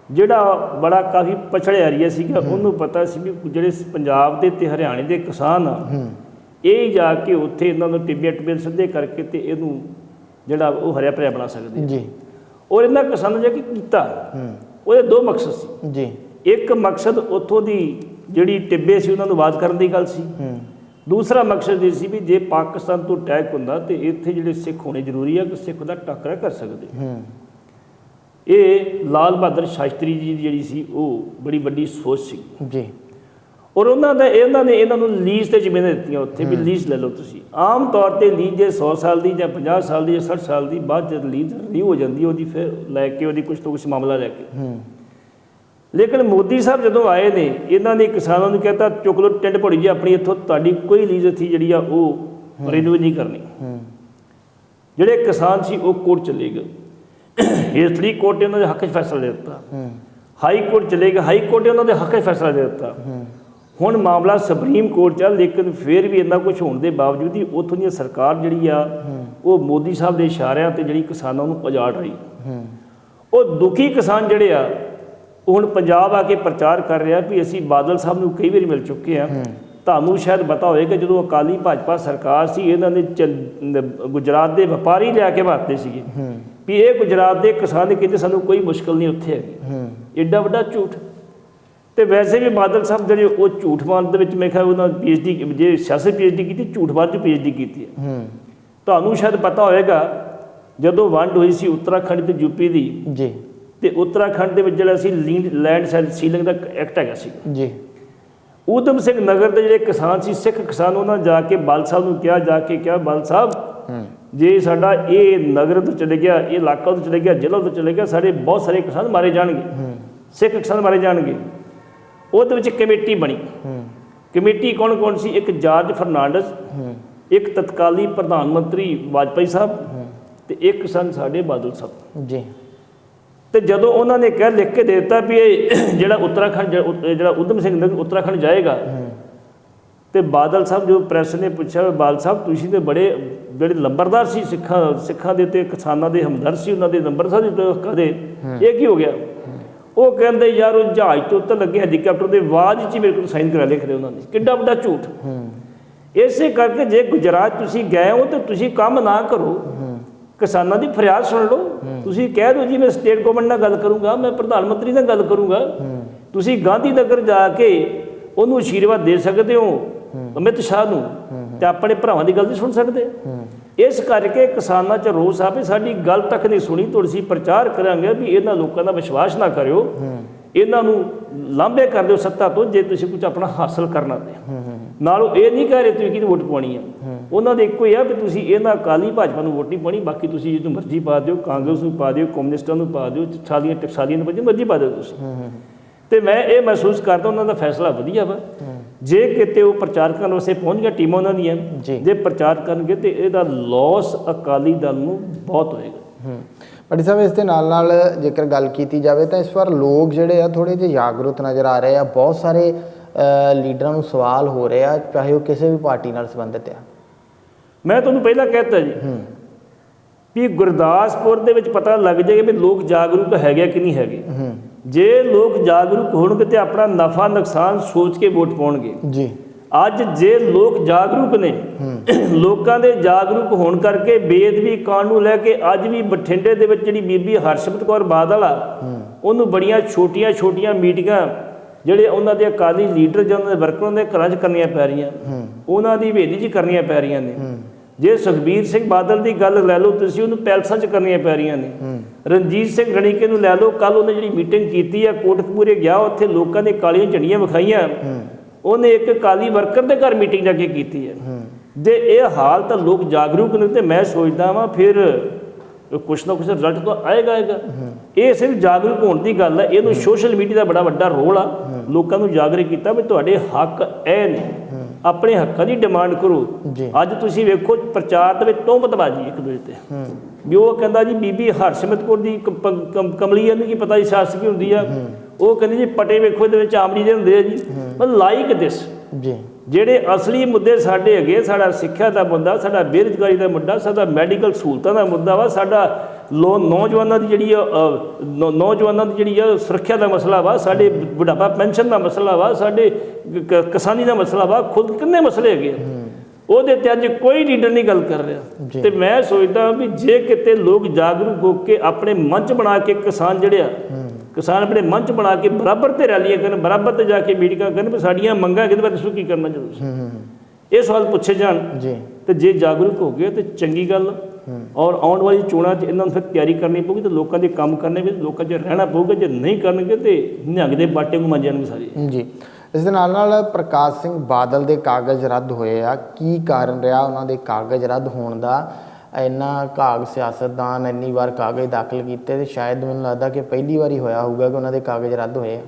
ਜਿਹੜਾ ਬੜਾ ਕਾਫੀ ਪਛੜਿਆ ਏਰੀਆ ਸੀਗਾ। ਉਹਨੂੰ ਪਤਾ ਸੀ ਵੀ ਜਿਹੜੇ ਪੰਜਾਬ ਦੇ ਅਤੇ ਹਰਿਆਣੇ ਦੇ ਕਿਸਾਨ ਆ ਇਹ ਜਾ ਕੇ ਉੱਥੇ ਇਹਨਾਂ ਨੂੰ ਟਿੱਬੇ ਸਿੱਧੇ ਕਰਕੇ ਅਤੇ ਇਹਨੂੰ ਜਿਹੜਾ ਉਹ ਹਰਿਆ ਭਰਿਆ ਬਣਾ ਸਕਦੇ ਜੀ। ਔਰ ਇਹਨਾਂ ਕਿਸਾਨਾਂ ਨੇ ਕੀਤਾ, ਉਹਦੇ 2 ਮਕਸਦ ਸੀ ਜੀ। ਇੱਕ ਮਕਸਦ ਉੱਥੋਂ ਦੀ ਜਿਹੜੀ ਟਿੱਬੇ ਸੀ ਉਹਨਾਂ ਨੂੰ ਆਬਾਦ ਕਰਨ ਦੀ ਗੱਲ ਸੀ। ਦੂਸਰਾ ਮਕਸਦ ਇਹ ਸੀ ਵੀ ਜੇ ਪਾਕਿਸਤਾਨ ਤੋਂ ਅਟੈਕ ਹੁੰਦਾ ਤਾਂ ਇੱਥੇ ਜਿਹੜੇ ਸਿੱਖ ਹੋਣੇ ਜ਼ਰੂਰੀ ਆ ਕਿ ਸਿੱਖ ਦਾ ਟਾਕਰਾ ਕਰ ਸਕਦੇ। ਇਹ ਲਾਲ ਬਹਾਦਰ ਸ਼ਾਸਤਰੀ ਜੀ ਦੀ ਜਿਹੜੀ ਸੀ ਉਹ ਬੜੀ ਵੱਡੀ ਸੋਚ ਸੀ ਜੀ। ਔਰ ਇਹਨਾਂ ਨੂੰ ਲੀਜ਼ ਤੇ ਜ਼ਮੀਨਾਂ ਦਿੱਤੀਆਂ ਉੱਥੇ ਵੀ ਲੀਜ਼ ਲੈ ਲਓ ਤੁਸੀਂ। ਆਮ ਤੌਰ ਤੇ ਲੀਜ਼ ਜੇ 100 ਸਾਲ ਦੀ ਜਾਂ 50 ਸਾਲ ਦੀ ਜਾਂ 60 ਸਾਲ ਦੀ ਬਾਅਦ ਜਦ ਲੀਜ਼ ਰਿਨਿਊ ਹੋ ਜਾਂਦੀ ਉਹਦੀ ਫਿਰ ਲੈ ਕੇ ਉਹਦੀ ਕੁਛ ਤੋਂ ਕੁਛ ਮਾਮਲਾ ਲੈ ਕੇ। ਲੇਕਿਨ ਮੋਦੀ ਸਾਹਿਬ ਜਦੋਂ ਆਏ ਨੇ ਇਹਨਾਂ ਨੇ ਕਿਸਾਨਾਂ ਨੂੰ ਕਹਿਤਾ ਚੁੱਕ ਲਓ ਟਿੰਡ ਭੋੜੀ ਜੀ ਆਪਣੀ, ਇੱਥੋਂ ਤੁਹਾਡੀ ਕੋਈ ਲੀਜ਼ ਇੱਥੇ ਜਿਹੜੀ ਆ ਉਹ ਰਿਨਿਊ ਨਹੀਂ ਕਰਨੀ। ਜਿਹੜੇ ਕਿਸਾਨ ਸੀ ਉਹ ਕੋਰਟ ਚਲੇ ਗਏ, ਹੇਠਲੀ ਕੋਰਟ ਨੇ ਉਹਨਾਂ ਦੇ ਹੱਕ 'ਚ ਫੈਸਲਾ ਦੇ ਦਿੱਤਾ। ਹਾਈ ਕੋਰਟ ਚਲੇ ਗਏ, ਹਾਈ ਕੋਰਟ ਨੇ ਉਹਨਾਂ ਦੇ ਹੱਕ 'ਚ ਫੈਸਲਾ ਦੇ ਦਿੱਤਾ। ਹੁਣ ਮਾਮਲਾ ਸੁਪਰੀਮ ਕੋਰਟ 'ਚ ਆ, ਲੇਕਿਨ ਫਿਰ ਵੀ ਇੰਨਾ ਕੁਛ ਹੋਣ ਦੇ ਬਾਵਜੂਦ ਹੀ ਉੱਥੋਂ ਦੀ ਸਰਕਾਰ ਜਿਹੜੀ ਆ ਉਹ ਮੋਦੀ ਸਾਹਿਬ ਦੇ ਇਸ਼ਾਰਿਆਂ 'ਤੇ ਜਿਹੜੀ ਕਿਸਾਨਾਂ ਨੂੰ ਉਜਾੜ ਰਹੀ। ਉਹ ਦੁਖੀ ਕਿਸਾਨ ਜਿਹੜੇ ਆ ਉਹ ਹੁਣ ਪੰਜਾਬ ਆ ਕੇ ਪ੍ਰਚਾਰ ਕਰ ਰਿਹਾ ਵੀ ਅਸੀਂ ਬਾਦਲ ਸਾਹਿਬ ਨੂੰ ਕਈ ਵਾਰੀ ਮਿਲ ਚੁੱਕੇ ਹਾਂ। ਤੁਹਾਨੂੰ ਸ਼ਾਇਦ ਪਤਾ ਹੋਵੇਗਾ ਜਦੋਂ ਅਕਾਲੀ ਭਾਜਪਾ ਸਰਕਾਰ ਸੀ ਇਹਨਾਂ ਨੇ ਗੁਜਰਾਤ ਦੇ ਵਪਾਰੀ ਲਿਆ ਕੇ ਵਾਸਤੇ ਸੀਗੇ ਵੀ ਇਹ ਗੁਜਰਾਤ ਦੇ ਕਿਸਾਨ ਨੇ ਕਹਿੰਦੇ ਸਾਨੂੰ ਕੋਈ ਮੁਸ਼ਕਿਲ ਨਹੀਂ ਉੱਥੇ ਹੈਗੀ। ਐਡਾ ਵੱਡਾ ਝੂਠ। ਤੇ ਵੈਸੇ ਵੀ ਬਾਦਲ ਸਾਹਿਬ ਜਿਹੜੇ ਉਹ ਝੂਠਮਾਨ ਦੇ ਵਿੱਚ ਮੈਂ ਕਿਹਾ ਉਹਨਾਂ PhD ਜੇ ਸਿਆਸਤ PhD ਕੀਤੀ, ਝੂਠਬਾਜ਼ ਦੀ PhD ਕੀਤੀ ਹੈ। ਤੁਹਾਨੂੰ ਸ਼ਾਇਦ ਪਤਾ ਹੋਵੇਗਾ ਜਦੋਂ ਵੰਡ ਹੋਈ ਸੀ ਉੱਤਰਾਖੰਡ ਤੇ ਯੂਪੀ ਦੀ ਜੀ, ਤੇ ਉੱਤਰਾਖੰਡ ਦੇ ਵਿੱਚ ਜਿਹੜਾ ਸੀ ਲੈਂਡ ਸੀਲਿੰਗ ਦਾ ਐਕਟ ਹੈਗਾ ਸੀ ਜੀ। ਊਧਮ ਸਿੰਘ ਨਗਰ ਦੇ ਜਿਹੜੇ ਕਿਸਾਨ ਸੀ, ਸਿੱਖ ਕਿਸਾਨ, ਉਹਨਾਂ ਜਾ ਕੇ ਬਾਲ ਸਾਹਿਬ ਨੂੰ ਕਿਹਾ ਬਾਲ ਸਾਹਿਬ ਜੇ ਸਾਡਾ ਇਹ ਨਗਰ ਤੋਂ ਚਲੇ ਗਿਆ, ਇਹ ਇਲਾਕਾ ਤੋਂ ਚਲੇ ਗਿਆ, ਜ਼ਿਲ੍ਹਾ ਤੋਂ ਚਲੇ ਗਿਆ, ਸਾਡੇ ਬਹੁਤ ਸਾਰੇ ਕਿਸਾਨ ਮਾਰੇ ਜਾਣਗੇ, ਸਿੱਖ ਕਿਸਾਨ ਮਾਰੇ ਜਾਣਗੇ। ਉਹਦੇ ਵਿੱਚ ਕਮੇਟੀ ਬਣੀ। ਕਮੇਟੀ ਕੌਣ ਕੌਣ ਸੀ? ਇੱਕ ਜਾਰਜ ਫਰਨਾਂਡਸ, ਇੱਕ ਤਤਕਾਲੀ ਪ੍ਰਧਾਨ ਮੰਤਰੀ ਵਾਜਪਾਈ ਸਾਹਿਬ ਤੇ ਇੱਕ ਸਨ ਸਾਡੇ ਬਾਦਲ ਸਾਹਿਬ ਜੀ। ਤੇ ਜਦੋਂ ਉਹਨਾਂ ਨੇ ਲਿਖ ਕੇ ਦੇ ਦਿੱਤਾ ਵੀ ਇਹ ਜਿਹੜਾ ਉੱਤਰਾਖੰਡ ਜਿਹੜਾ ਊਧਮ ਸਿੰਘ ਨਗਰ ਉੱਤਰਾਖੰਡ ਜਾਏਗਾ, ਤੇ ਬਾਦਲ ਸਾਹਿਬ ਜੋ ਪ੍ਰੈਸ ਨੇ ਪੁੱਛਿਆ ਬਾਦਲ ਸਾਹਿਬ ਤੁਸੀਂ ਤੇ ਬੜੇ ਜਿਹੜੇ ਲੰਬਰਦਾਰ ਸੀ ਸਿੱਖਾਂ ਦੇ ਤੇ ਕਿਸਾਨਾਂ ਦੇ ਹਮਦਰਦ ਸੀ, ਉਹਨਾਂ ਦੇ ਨੰਬਰਦਾਰ ਕਦੇ ਇਹ ਕੀ ਹੋ ਗਿਆ? ਉਹ ਕਹਿੰਦੇ ਯਾਰ ਉਹ ਜਹਾਜ਼ ਤੋਂ ਉੱਤਰ ਲੱਗੇ ਹੈਲੀਕਾਪਟਰ ਦੇ ਆਵਾਜ਼ 'ਚ ਹੀ ਮੇਰੇ ਕੋਲ ਸਾਈਨ ਕਰਾ ਲਿਖਦੇ ਉਹਨਾਂ ਨੇ। ਕਿੱਡਾ ਵੱਡਾ ਝੂਠ। ਇਸੇ ਕਰਕੇ ਜੇ ਗੁਜਰਾਤ ਤੁਸੀਂ ਗਏ ਹੋ ਤਾਂ ਤੁਸੀਂ ਕੰਮ ਨਾ ਕਰੋ, ਕਿਸਾਨਾਂ ਦੀ ਫਰਿਆਦ ਸੁਣ ਲਓ। ਤੁਸੀਂ ਕਹਿ ਦਿਓ ਜੀ ਮੈਂ ਸਟੇਟ ਗਵਰਨਮੈਂਟ ਨਾਲ ਗੱਲ ਕਰੂੰਗਾ, ਮੈਂ ਪ੍ਰਧਾਨ ਮੰਤਰੀ ਨਾਲ ਗੱਲ ਕਰੂੰਗਾ। ਤੁਸੀਂ ਗਾਂਧੀ ਨਗਰ ਜਾ ਕੇ ਉਹਨੂੰ ਅਸ਼ੀਰਵਾਦ ਦੇ ਸਕਦੇ ਹੋ ਅਮਿਤ ਸ਼ਾਹ ਨੂੰ, ਤੇ ਆਪਣੇ ਭਰਾਵਾਂ ਦੀ ਗੱਲ ਨਹੀਂ ਸੁਣ ਸਕਦੇ। ਇਸ ਕਰਕੇ ਕਿਸਾਨਾਂ 'ਚ ਰੋਸ ਆ ਵੀ ਸਾਡੀ ਗੱਲ ਤੱਕ ਨਹੀਂ ਸੁਣੀ, ਤੁਸੀਂ ਪ੍ਰਚਾਰ ਕਰਾਂਗੇ ਵੀ ਇਹਨਾਂ ਲੋਕਾਂ ਦਾ ਵਿਸ਼ਵਾਸ ਨਾ ਕਰਿਓ, ਇਹਨਾਂ ਨੂੰ ਲਾਂਭੇ ਕਰ ਦਿਓ ਸੱਤਾ ਤੋਂ ਜੇ ਤੁਸੀਂ ਕੁਝ ਆਪਣਾ ਹਾਸਲ ਕਰਨਾ ਤੇ। ਨਾਲੋਂ ਇਹ ਨਹੀਂ ਕਹਿ ਰਹੇ ਤੁਸੀਂ ਕਿਹਦੀ ਵੋਟ ਪਾਉਣੀ ਆ, ਉਹਨਾਂ ਦੇ ਇੱਕੋ ਹੀ ਆ ਵੀ ਤੁਸੀਂ ਇਹਨਾਂ ਅਕਾਲੀ ਭਾਜਪਾ ਨੂੰ ਵੋਟ ਨਹੀਂ ਪਾਉਣੀ, ਬਾਕੀ ਤੁਸੀਂ ਜਿਹਨੂੰ ਮਰਜ਼ੀ ਪਾ ਦਿਓ, ਕਾਂਗਰਸ ਨੂੰ ਪਾ ਦਿਓ, ਕਮਿਊਨਿਸਟਾਂ ਨੂੰ ਪਾ ਦਿਓ, ਟਕਸਾਲੀਆਂ ਨੂੰ ਮਰਜ਼ੀ ਪਾ ਦਿਓ ਤੁਸੀਂ। ਤੇ ਮੈਂ ਇਹ ਮਹਿਸੂਸ ਕਰਦਾ ਉਹਨਾਂ ਦਾ ਫੈਸਲਾ ਵਧੀਆ ਵਾ। ਜੇ ਕਿਤੇ ਉਹ ਪ੍ਰਚਾਰ ਕਰਨ ਵਾਸਤੇ ਪਹੁੰਚ ਗਿਆ ਟੀਮਾਂ ਉਹਨਾਂ ਦੀਆਂ, ਜੇ ਪ੍ਰਚਾਰ ਕਰਨਗੇ ਤੇ ਇਹਦਾ ਲੋਸ ਅਕਾਲੀ ਦਲ ਨੂੰ ਬਹੁਤ ਹੋਏਗਾ।
ਭੱਟੀ ਸਾਹਿਬ ਇਸ ਦੇ ਨਾਲ ਜੇਕਰ ਗੱਲ ਕੀਤੀ ਜਾਵੇ ਤਾਂ ਇਸ ਵਾਰ ਲੋਕ ਜਿਹੜੇ ਆ ਥੋੜ੍ਹੇ ਜਿਹੇ ਜਾਗਰੂਕ ਨਜ਼ਰ ਆ ਰਹੇ ਆ। ਬਹੁਤ ਸਾਰੇ ਲੀਡਰਾਂ ਨੂੰ ਸਵਾਲ ਹੋ ਰਹੇ ਆ, ਚਾਹੇ ਉਹ ਕਿਸੇ ਵੀ ਪਾਰਟੀ ਨਾਲ ਸੰਬੰਧਿਤ ਆ।
ਮੈਂ ਤੁਹਾਨੂੰ ਪਹਿਲਾਂ ਕਹਿ ਦਿੱਤਾ ਜੀ ਵੀ ਗੁਰਦਾਸਪੁਰ ਦੇ ਵਿੱਚ ਪਤਾ ਲੱਗ ਜਾਏਗਾ ਵੀ ਲੋਕ ਜਾਗਰੂਕ ਹੈਗੇ ਕਿ ਨਹੀਂ ਹੈਗੇ। ਜੇ ਲੋਕ ਜਾਗਰੂਕ ਹੋਣਗੇ ਤੇ ਆਪਣਾ ਨਫਾ ਨੁਕਸਾਨ ਸੋਚ ਕੇ ਵੋਟ ਪਾਉਣਗੇ ਜੀ। ਅੱਜ ਜੇ ਲੋਕ ਜਾਗਰੂਕ ਨੇ, ਲੋਕਾਂ ਦੇ ਜਾਗਰੂਕ ਹੋਣ ਕਰਕੇ ਬੇਅਦਬੀ ਕਾਂਡ ਨੂੰ ਲੈ ਕੇ ਅੱਜ ਵੀ ਬਠਿੰਡੇ ਦੇ ਵਿੱਚ ਜਿਹੜੀ ਬੀਬੀ ਹਰਸਿਮਰਤ ਕੌਰ ਬਾਦਲ ਆ, ਉਹਨੂੰ ਬੜੀਆਂ ਛੋਟੀਆਂ ਮੀਟਿੰਗਾਂ ਜਿਹੜੇ ਉਹਨਾਂ ਦੇ ਅਕਾਲੀ ਲੀਡਰ ਜਾਂ ਉਹਨਾਂ ਦੇ ਵਰਕਰਾਂ ਦੇ ਘਰਾਂ 'ਚ ਕਰਨੀਆਂ ਪੈ ਰਹੀਆਂ, ਉਹਨਾਂ ਦੀ ਹਵੇਲੀ 'ਚ ਕਰਨੀਆਂ ਪੈ ਰਹੀਆਂ ਨੇ। ਜੇ ਸੁਖਬੀਰ ਸਿੰਘ ਬਾਦਲ ਦੀ ਗੱਲ ਲੈ ਲਓ ਤੁਸੀਂ, ਉਹਨੂੰ ਪੈਲਸਾਂ 'ਚ ਕਰਨੀਆਂ ਪੈ ਰਹੀਆਂ ਨੇ। ਰਣਜੀਤ ਸਿੰਘ ਰਣੀਕੇ ਨੂੰ ਲੈ ਲਓ, ਕੱਲ੍ਹ ਉਹਨੇ ਜਿਹੜੀ ਮੀਟਿੰਗ ਕੀਤੀ ਆ ਕੋਟਕਪੂਰੇ ਗਿਆ, ਉੱਥੇ ਲੋਕਾਂ ਨੇ ਕਾਲੀਆਂ ਝੰਡੀਆਂ ਵਿਖਾਈਆਂ, ਉਹਨੇ ਇੱਕ ਅਕਾਲੀ ਵਰਕਰ ਦੇ ਘਰ ਮੀਟਿੰਗ ਜਾ ਕੇ ਕੀਤੀ ਹੈ। ਜੇ ਇਹ ਹਾਲ ਤਾਂ ਲੋਕ ਜਾਗਰੂਕ ਨੇ ਤੇ ਮੈਂ ਸੋਚਦਾ ਵਾਂ ਫਿਰ ਕੁਛ ਨਾ ਕੁਛ ਰਿਜ਼ਲਟ ਤਾਂ ਆਏਗਾ। ਇਹ ਸਿਰਫ ਜਾਗਰੂਕ ਹੋਣ ਦੀ ਗੱਲ ਹੈ, ਇਹਨੂੰ ਸੋਸ਼ਲ ਮੀਡੀਆ ਦਾ ਬੜਾ ਵੱਡਾ ਰੋਲ ਆ। ਲੋਕਾਂ ਨੂੰ ਜਾਗਰੂਕ ਕੀਤਾ ਵੀ ਤੁਹਾਡੇ ਹੱਕ ਇਹ ਨੇ, ਆਪਣੇ ਹੱਕਾਂ ਦੀ ਡਿਮਾਂਡ ਕਰੋ। ਅੱਜ ਤੁਸੀਂ ਵੇਖੋ ਪ੍ਰਚਾਰ ਦੇ ਵਿੱਚ ਤੋਹਮਤਬਾਜ਼ੀ ਇੱਕ ਦੂਜੇ ਤੇ ਵੀ ਉਹ ਕਹਿੰਦਾ ਜੀ ਬੀਬੀ ਹਰਸਿਮਰਤ ਕੌਰ ਦੀ ਕਮਲੀ ਇਹਨੂੰ ਕੀ ਪਤਾ ਜੀ ਸਿਆਸਤ ਕੀ ਹੁੰਦੀ ਆ। ਉਹ ਕਹਿੰਦੀ ਜੀ ਪਟੇ ਵੇਖੋ ਇਹਦੇ ਵਿੱਚ ਆਮਲੀ ਦੇ ਹੁੰਦੇ ਆ ਜੀ। ਮਤਲਬ ਲਾਈਕ ਦਿਸ ਜੀ ਜਿਹੜੇ ਅਸਲੀ ਮੁੱਦੇ ਸਾਡੇ ਹੈਗੇ, ਸਾਡਾ ਸਿੱਖਿਆ ਦਾ ਮੁੱਦਾ, ਸਾਡਾ ਬੇਰੁਜ਼ਗਾਰੀ ਦਾ ਮੁੱਦਾ, ਸਾਡਾ ਮੈਡੀਕਲ ਸਹੂਲਤਾਂ ਦਾ ਮੁੱਦਾ ਵਾ, ਸਾਡਾ ਨੌਜਵਾਨਾਂ ਦੀ ਜਿਹੜੀ ਆ ਸੁਰੱਖਿਆ ਦਾ ਮਸਲਾ ਵਾ, ਸਾਡੇ ਬੁਢਾਪਾ ਪੈਨਸ਼ਨ ਦਾ ਮਸਲਾ ਵਾ, ਸਾਡੇ ਕਿਸਾਨੀ ਦਾ ਮਸਲਾ ਵਾ, ਖੁਦ ਕਿੰਨੇ ਮਸਲੇ ਹੈਗੇ ਆ। ਉਹਦੇ ਤੇ ਅੱਜ ਕੋਈ ਲੀਡਰ ਨਹੀਂ ਗੱਲ ਕਰ ਰਿਹਾ। ਤੇ ਮੈਂ ਸੋਚਦਾ ਵੀ ਜੇ ਕਿਤੇ ਲੋਕ ਜਾਗਰੂਕ ਹੋ ਕੇ ਆਪਣੇ ਮੰਚ ਬਣਾ ਕੇ ਕਿਸਾਨ ਆਪਣੇ ਮੰਚ ਬਣਾ ਕੇ ਬਰਾਬਰ ਤੇ ਰੈਲੀਆਂ ਕਰਨ, ਬਰਾਬਰ ਤੇ ਜਾ ਕੇ ਮੀਟਿੰਗਾਂ ਕਰਨ ਵੀ ਸਾਡੀਆਂ ਮੰਗਾਂ ਕਿਹਦੇ ਬਾਰੇ ਦੱਸੋ ਕੀ ਕਰਨਾ ਚਾਹੁੰਦੇ, ਇਹ ਸਵਾਲ ਪੁੱਛੇ ਜਾਣ ਤੇ ਜੇ ਜਾਗਰੂਕ ਹੋ ਗਏ ਤੇ ਚੰਗੀ ਗੱਲ। ਔਰ ਆਉਣ ਵਾਲੀ ਚੋਣਾਂ 'ਚ ਇਹਨਾਂ ਨੂੰ ਫਿਰ ਤਿਆਰੀ ਕਰਨੀ ਪਊਗੀ ਤੇ ਲੋਕਾਂ ਦੇ ਕੰਮ ਕਰਨੇ ਵੀ, ਲੋਕਾਂ 'ਚ ਰਹਿਣਾ ਪਊਗਾ। ਜੇ ਨਹੀਂ ਕਰਨਗੇ ਤੇ ਨਿਹੰਗ ਦੇ ਬਾਟੇ ਨੂੰ ਮੰਨ ਜਾਣਗੇ ਸਾਰੇ ਜੀ।
ਇਸ ਦੇ ਨਾਲ ਪ੍ਰਕਾਸ਼ ਸਿੰਘ ਬਾਦਲ ਦੇ ਕਾਗਜ਼ ਰੱਦ ਹੋਏ ਆ, ਕੀ ਕਾਰਨ ਰਿਹਾ ਉਹਨਾਂ ਦੇ ਕਾਗਜ਼ ਰੱਦ ਹੋਣ ਦਾ? ਇੰਨਾ ਘਾਗ ਸਿਆਸਤਦਾਨ ਇੰਨੀ ਵਾਰ ਕਾਗਜ਼ ਦਾਖਲ ਕੀਤੇ ਤੇ ਸ਼ਾਇਦ ਮੈਨੂੰ ਲੱਗਦਾ ਕਿ ਪਹਿਲੀ ਵਾਰੀ ਹੋਇਆ ਹੋਊਗਾ ਕਿ ਉਹਨਾਂ ਦੇ ਕਾਗਜ਼ ਰੱਦ ਹੋਏ ਆ।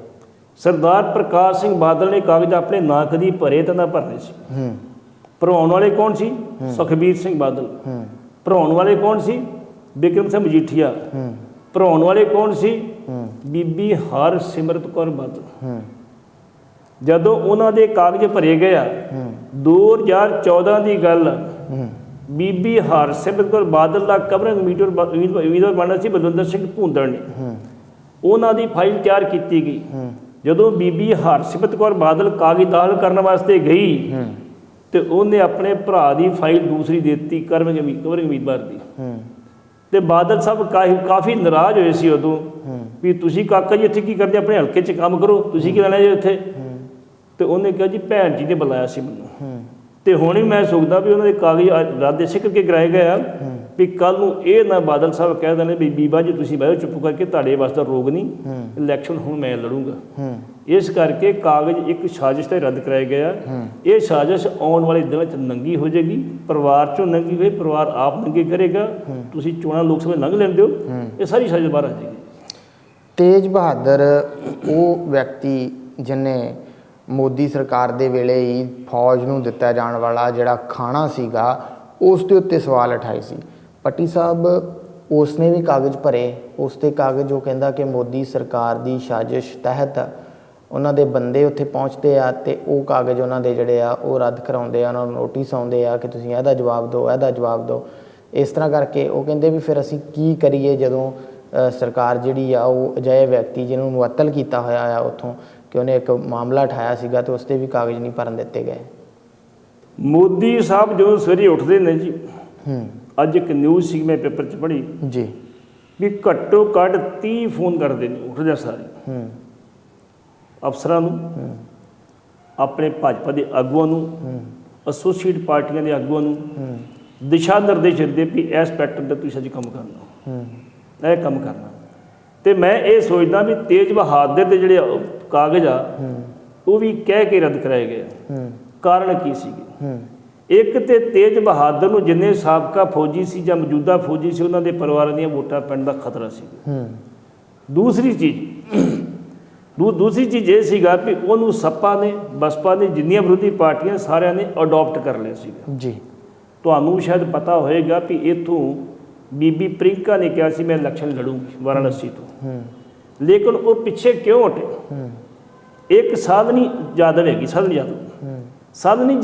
ਸਰਦਾਰ ਪ੍ਰਕਾਸ਼ ਸਿੰਘ ਬਾਦਲ ਨੇ ਕਾਗਜ਼ ਆਪਣੇ ਨਾਂ ਕਦੀ ਭਰੇ ਤਾਂ ਨਾ ਭਰਨੇ ਸੀ। ਭਰਾਉਣ ਵਾਲੇ ਕੌਣ ਸੀ? ਸੁਖਬੀਰ ਸਿੰਘ ਬਾਦਲ। ਭਰਾਉਣ ਵਾਲੇ ਕੌਣ ਸੀ? ਬਿਕਰਮ ਸਿੰਘ ਮਜੀਠੀਆ। ਭਰਾਉਣ ਵਾਲੇ ਕੌਣ ਸੀ? ਬੀਬੀ ਹਰਸਿਮਰਤ ਕੌਰ ਬਾਦਲ। ਜਦੋਂ ਉਹਨਾਂ ਦੇ ਕਾਗਜ਼ ਭਰੇ ਗਏ ਆ 2014 ਦੀ ਗੱਲ, ਬੀਬੀ ਹਰਸਿਮਰਤ ਕੌਰ ਬਾਦਲ ਦਾ ਕਵਰਿੰਗ ਉਮੀਦਵਾਰ ਬਣਨਾ ਸੀ ਬਲਵਿੰਦਰ ਸਿੰਘ ਭੂੰਦੜ ਨੇ। ਉਹਨਾਂ ਦੀ ਫਾਈਲ ਤਿਆਰ ਕੀਤੀ ਗਈ। ਜਦੋਂ ਬੀਬੀ ਹਰਸਿਮਰਤ ਕੌਰ ਬਾਦਲ ਕਾਗਜ਼ ਦਾਖਲ ਕਰਨ ਵਾਸਤੇ ਗਈ ਤੇ ਉਹਨੇ ਆਪਣੇ ਭਰਾ ਦੀ ਫਾਈਲ ਦੂਸਰੀ ਦੇ ਦਿੱਤੀ ਕਵਰਿੰਗ ਉਮੀਦਵਾਰ ਦੀ। ਤੇ ਬਾਦਲ ਸਾਹਿਬ ਕਾਫੀ ਨਾਰਾਜ਼ ਹੋਏ ਸੀ ਉਦੋਂ ਵੀ ਤੁਸੀਂ ਕਾਕਾ ਜੀ ਇੱਥੇ ਕੀ ਕਰਦੇ, ਆਪਣੇ ਹਲਕੇ 'ਚ ਕੰਮ ਕਰੋ, ਤੁਸੀਂ ਕੀ ਲੈਣਾ ਜੀ ਇੱਥੇ। ਤੇ ਉਹਨੇ ਕਿਹਾ ਜੀ ਭੈਣ ਜੀ ਨੇ ਬੁਲਾਇਆ ਸੀ ਮੈਨੂੰ। ਤੇ ਹੁਣ ਵੀ ਮੈਂ ਸੋਚਦਾ ਵੀ ਉਹਨਾਂ ਦੇ ਕਾਗਜ਼ ਰੱਦ ਇਸੇ ਕਰਕੇ ਕਰਾਏ ਗਏ ਆ ਵੀ ਕੱਲ੍ਹ ਨੂੰ ਇਹ ਨਾ ਬਾਦਲ ਸਾਹਿਬ ਕਹਿ ਦੇਣ ਵੀ ਬੀਬਾ ਜੀ ਤੁਸੀਂ ਬਹਿਓ ਚੁੱਪ ਕਰਕੇ, ਤੁਹਾਡੇ ਵਾਸਤੇ ਰੋਗ ਨਹੀਂ, ਇਲੈਕਸ਼ਨ ਹੁਣ ਮੈਂ ਲੜੂੰਗਾ। ਇਸ ਕਰਕੇ ਕਾਗਜ਼ ਇੱਕ ਸਾਜ਼ਿਸ਼ ਤੇ ਰੱਦ ਕਰਾਏ ਗਏ ਆ। ਇਹ ਸਾਜ਼ਿਸ਼ ਆਉਣ ਵਾਲੇ ਦਿਨਾਂ 'ਚ ਨੰਗੀ ਹੋ ਜਾਏਗੀ, ਪਰਿਵਾਰ 'ਚੋਂ ਨੰਗੀ ਹੋਈ, ਪਰਿਵਾਰ ਆਪ ਨੰਗੇ ਕਰੇਗਾ। ਤੁਸੀਂ ਚੋਣਾਂ ਲੋਕ ਸਭਾ ਲੰਘ ਲੈਂਦੇ ਹੋ, ਇਹ ਸਾਰੀ ਸਾਜ਼ਿਸ਼ ਬਾਹਰ ਆ ਜਾਏਗੀ।
ਤੇਜ ਬਹਾਦਰ ਉਹ ਵਿਅਕਤੀ ਜਿਹਨੇ ਮੋਦੀ ਸਰਕਾਰ ਦੇ ਵੇਲੇ ਹੀ ਫੌਜ ਨੂੰ ਦਿੱਤਾ ਜਾਣ ਵਾਲਾ ਜਿਹੜਾ ਖਾਣਾ ਸੀਗਾ ਉਸ ਦੇ ਉੱਤੇ ਸਵਾਲ ਉਠਾਏ ਸੀ। ਪੱਟੀ ਸਾਹਿਬ ਉਸ ਨੇ ਵੀ ਕਾਗਜ਼ ਭਰੇ, ਉਸ 'ਤੇ ਕਾਗਜ਼ ਉਹ ਕਹਿੰਦਾ ਕਿ ਮੋਦੀ ਸਰਕਾਰ ਦੀ ਸਾਜ਼ਿਸ਼ ਤਹਿਤ ਉਹਨਾਂ ਦੇ ਬੰਦੇ ਉੱਥੇ ਪਹੁੰਚਦੇ ਆ ਅਤੇ ਉਹ ਕਾਗਜ਼ ਉਹਨਾਂ ਦੇ ਜਿਹੜੇ ਆ ਉਹ ਰੱਦ ਕਰਾਉਂਦੇ ਆ, ਉਹਨਾਂ ਨੂੰ ਨੋਟਿਸ ਆਉਂਦੇ ਆ ਕਿ ਤੁਸੀਂ ਇਹਦਾ ਜਵਾਬ ਦਿਓ, ਇਹਦਾ ਜਵਾਬ ਦਿਓ। ਇਸ ਤਰ੍ਹਾਂ ਕਰਕੇ ਉਹ ਕਹਿੰਦੇ ਵੀ ਫਿਰ ਅਸੀਂ ਕੀ ਕਰੀਏ ਜਦੋਂ ਸਰਕਾਰ ਜਿਹੜੀ ਆ ਉਹ ਅਜਿਹੇ ਵਿਅਕਤੀ ਜਿਹਨੂੰ ਮੁਅੱਤਲ ਕੀਤਾ ਹੋਇਆ ਆ ਉੱਥੋਂ ਕਿ ਉਹਨੇ ਇੱਕ ਮਾਮਲਾ ਉਠਾਇਆ ਸੀਗਾ ਅਤੇ ਉਸ 'ਤੇ ਵੀ ਕਾਗਜ਼ ਨਹੀਂ ਭਰਨ ਦਿੱਤੇ ਗਏ।
ਮੋਦੀ ਸਾਹਿਬ ਜਦੋਂ ਸਵੇਰੇ ਉੱਠਦੇ ਨੇ ਜੀ, ਅੱਜ ਇੱਕ ਨਿਊਜ਼ ਸੀ ਮੈਂ ਪੇਪਰ 'ਚ ਪੜ੍ਹੀ
ਜੀ
ਵੀ ਘੱਟੋ ਘੱਟ 30 ਫੋਨ ਕਰਦੇ ਨੇ ਉੱਠਦੇ ਸਾਰੇ ਅਫਸਰਾਂ ਨੂੰ, ਆਪਣੇ ਭਾਜਪਾ ਦੇ ਆਗੂਆਂ ਨੂੰ, ਐਸੋਸੀਏਟ ਪਾਰਟੀਆਂ ਦੇ ਆਗੂਆਂ ਨੂੰ ਦਿਸ਼ਾ ਨਿਰਦੇਸ਼ ਦਿੰਦੇ ਵੀ ਇਸ ਪੈਟਰਨ 'ਤੇ ਤੁਸੀਂ ਅੱਜ ਕੰਮ ਕਰਨਾ, ਇਹ ਕੰਮ ਕਰਨਾ। ਅਤੇ ਮੈਂ ਇਹ ਸੋਚਦਾ ਵੀ ਤੇਜ ਬਹਾਦਰ ਦੇ ਜਿਹੜੇ ਕਾਗਜ਼ ਆ ਉਹ ਵੀ ਕਹਿ ਕੇ ਰੱਦ ਕਰਾਏ ਗਏ। ਕਾਰਨ ਕੀ ਸੀਗੇ? ਇੱਕ ਤੇ ਤੇਜ ਬਹਾਦਰ ਨੂੰ ਜਿੰਨੇ ਸਾਬਕਾ ਫੌਜੀ ਸੀ ਜਾਂ ਮੌਜੂਦਾ ਫੌਜੀ ਸੀ ਉਹਨਾਂ ਦੇ ਪਰਿਵਾਰਾਂ ਦੀਆਂ ਵੋਟਾਂ ਪੈਣ ਦਾ ਖਤਰਾ ਸੀ। ਦੂਸਰੀ ਚੀਜ਼ ਇਹ ਸੀਗਾ ਵੀ ਉਹਨੂੰ ਸਪਾ ਨੇ, ਬਸਪਾ ਨੇ, ਜਿੰਨੀਆਂ ਵਿਰੋਧੀ ਪਾਰਟੀਆਂ ਸਾਰਿਆਂ ਨੇ ਅਡੋਪਟ ਕਰ ਲਿਆ ਸੀਗਾ ਜੀ। ਤੁਹਾਨੂੰ ਸ਼ਾਇਦ ਪਤਾ ਹੋਏਗਾ ਵੀ ਇੱਥੋਂ ਬੀਬੀ ਪ੍ਰਿੰਕਾ ਨੇ ਕਿਹਾ ਸੀ ਮੈਂ ਇਲੈਕਸ਼ਨ ਲੜੂੰਗੀ ਵਾਰਾਣਸੀ ਤੋਂ, ਲੇਕਿਨ ਉਹ ਪਿੱਛੇ ਕਿਉਂ ਹਟੇ? ਇੱਕ ਸਾਧਨੀ ਯਾਦਵ ਹੈਗੀ, ਸਾਧਨੀ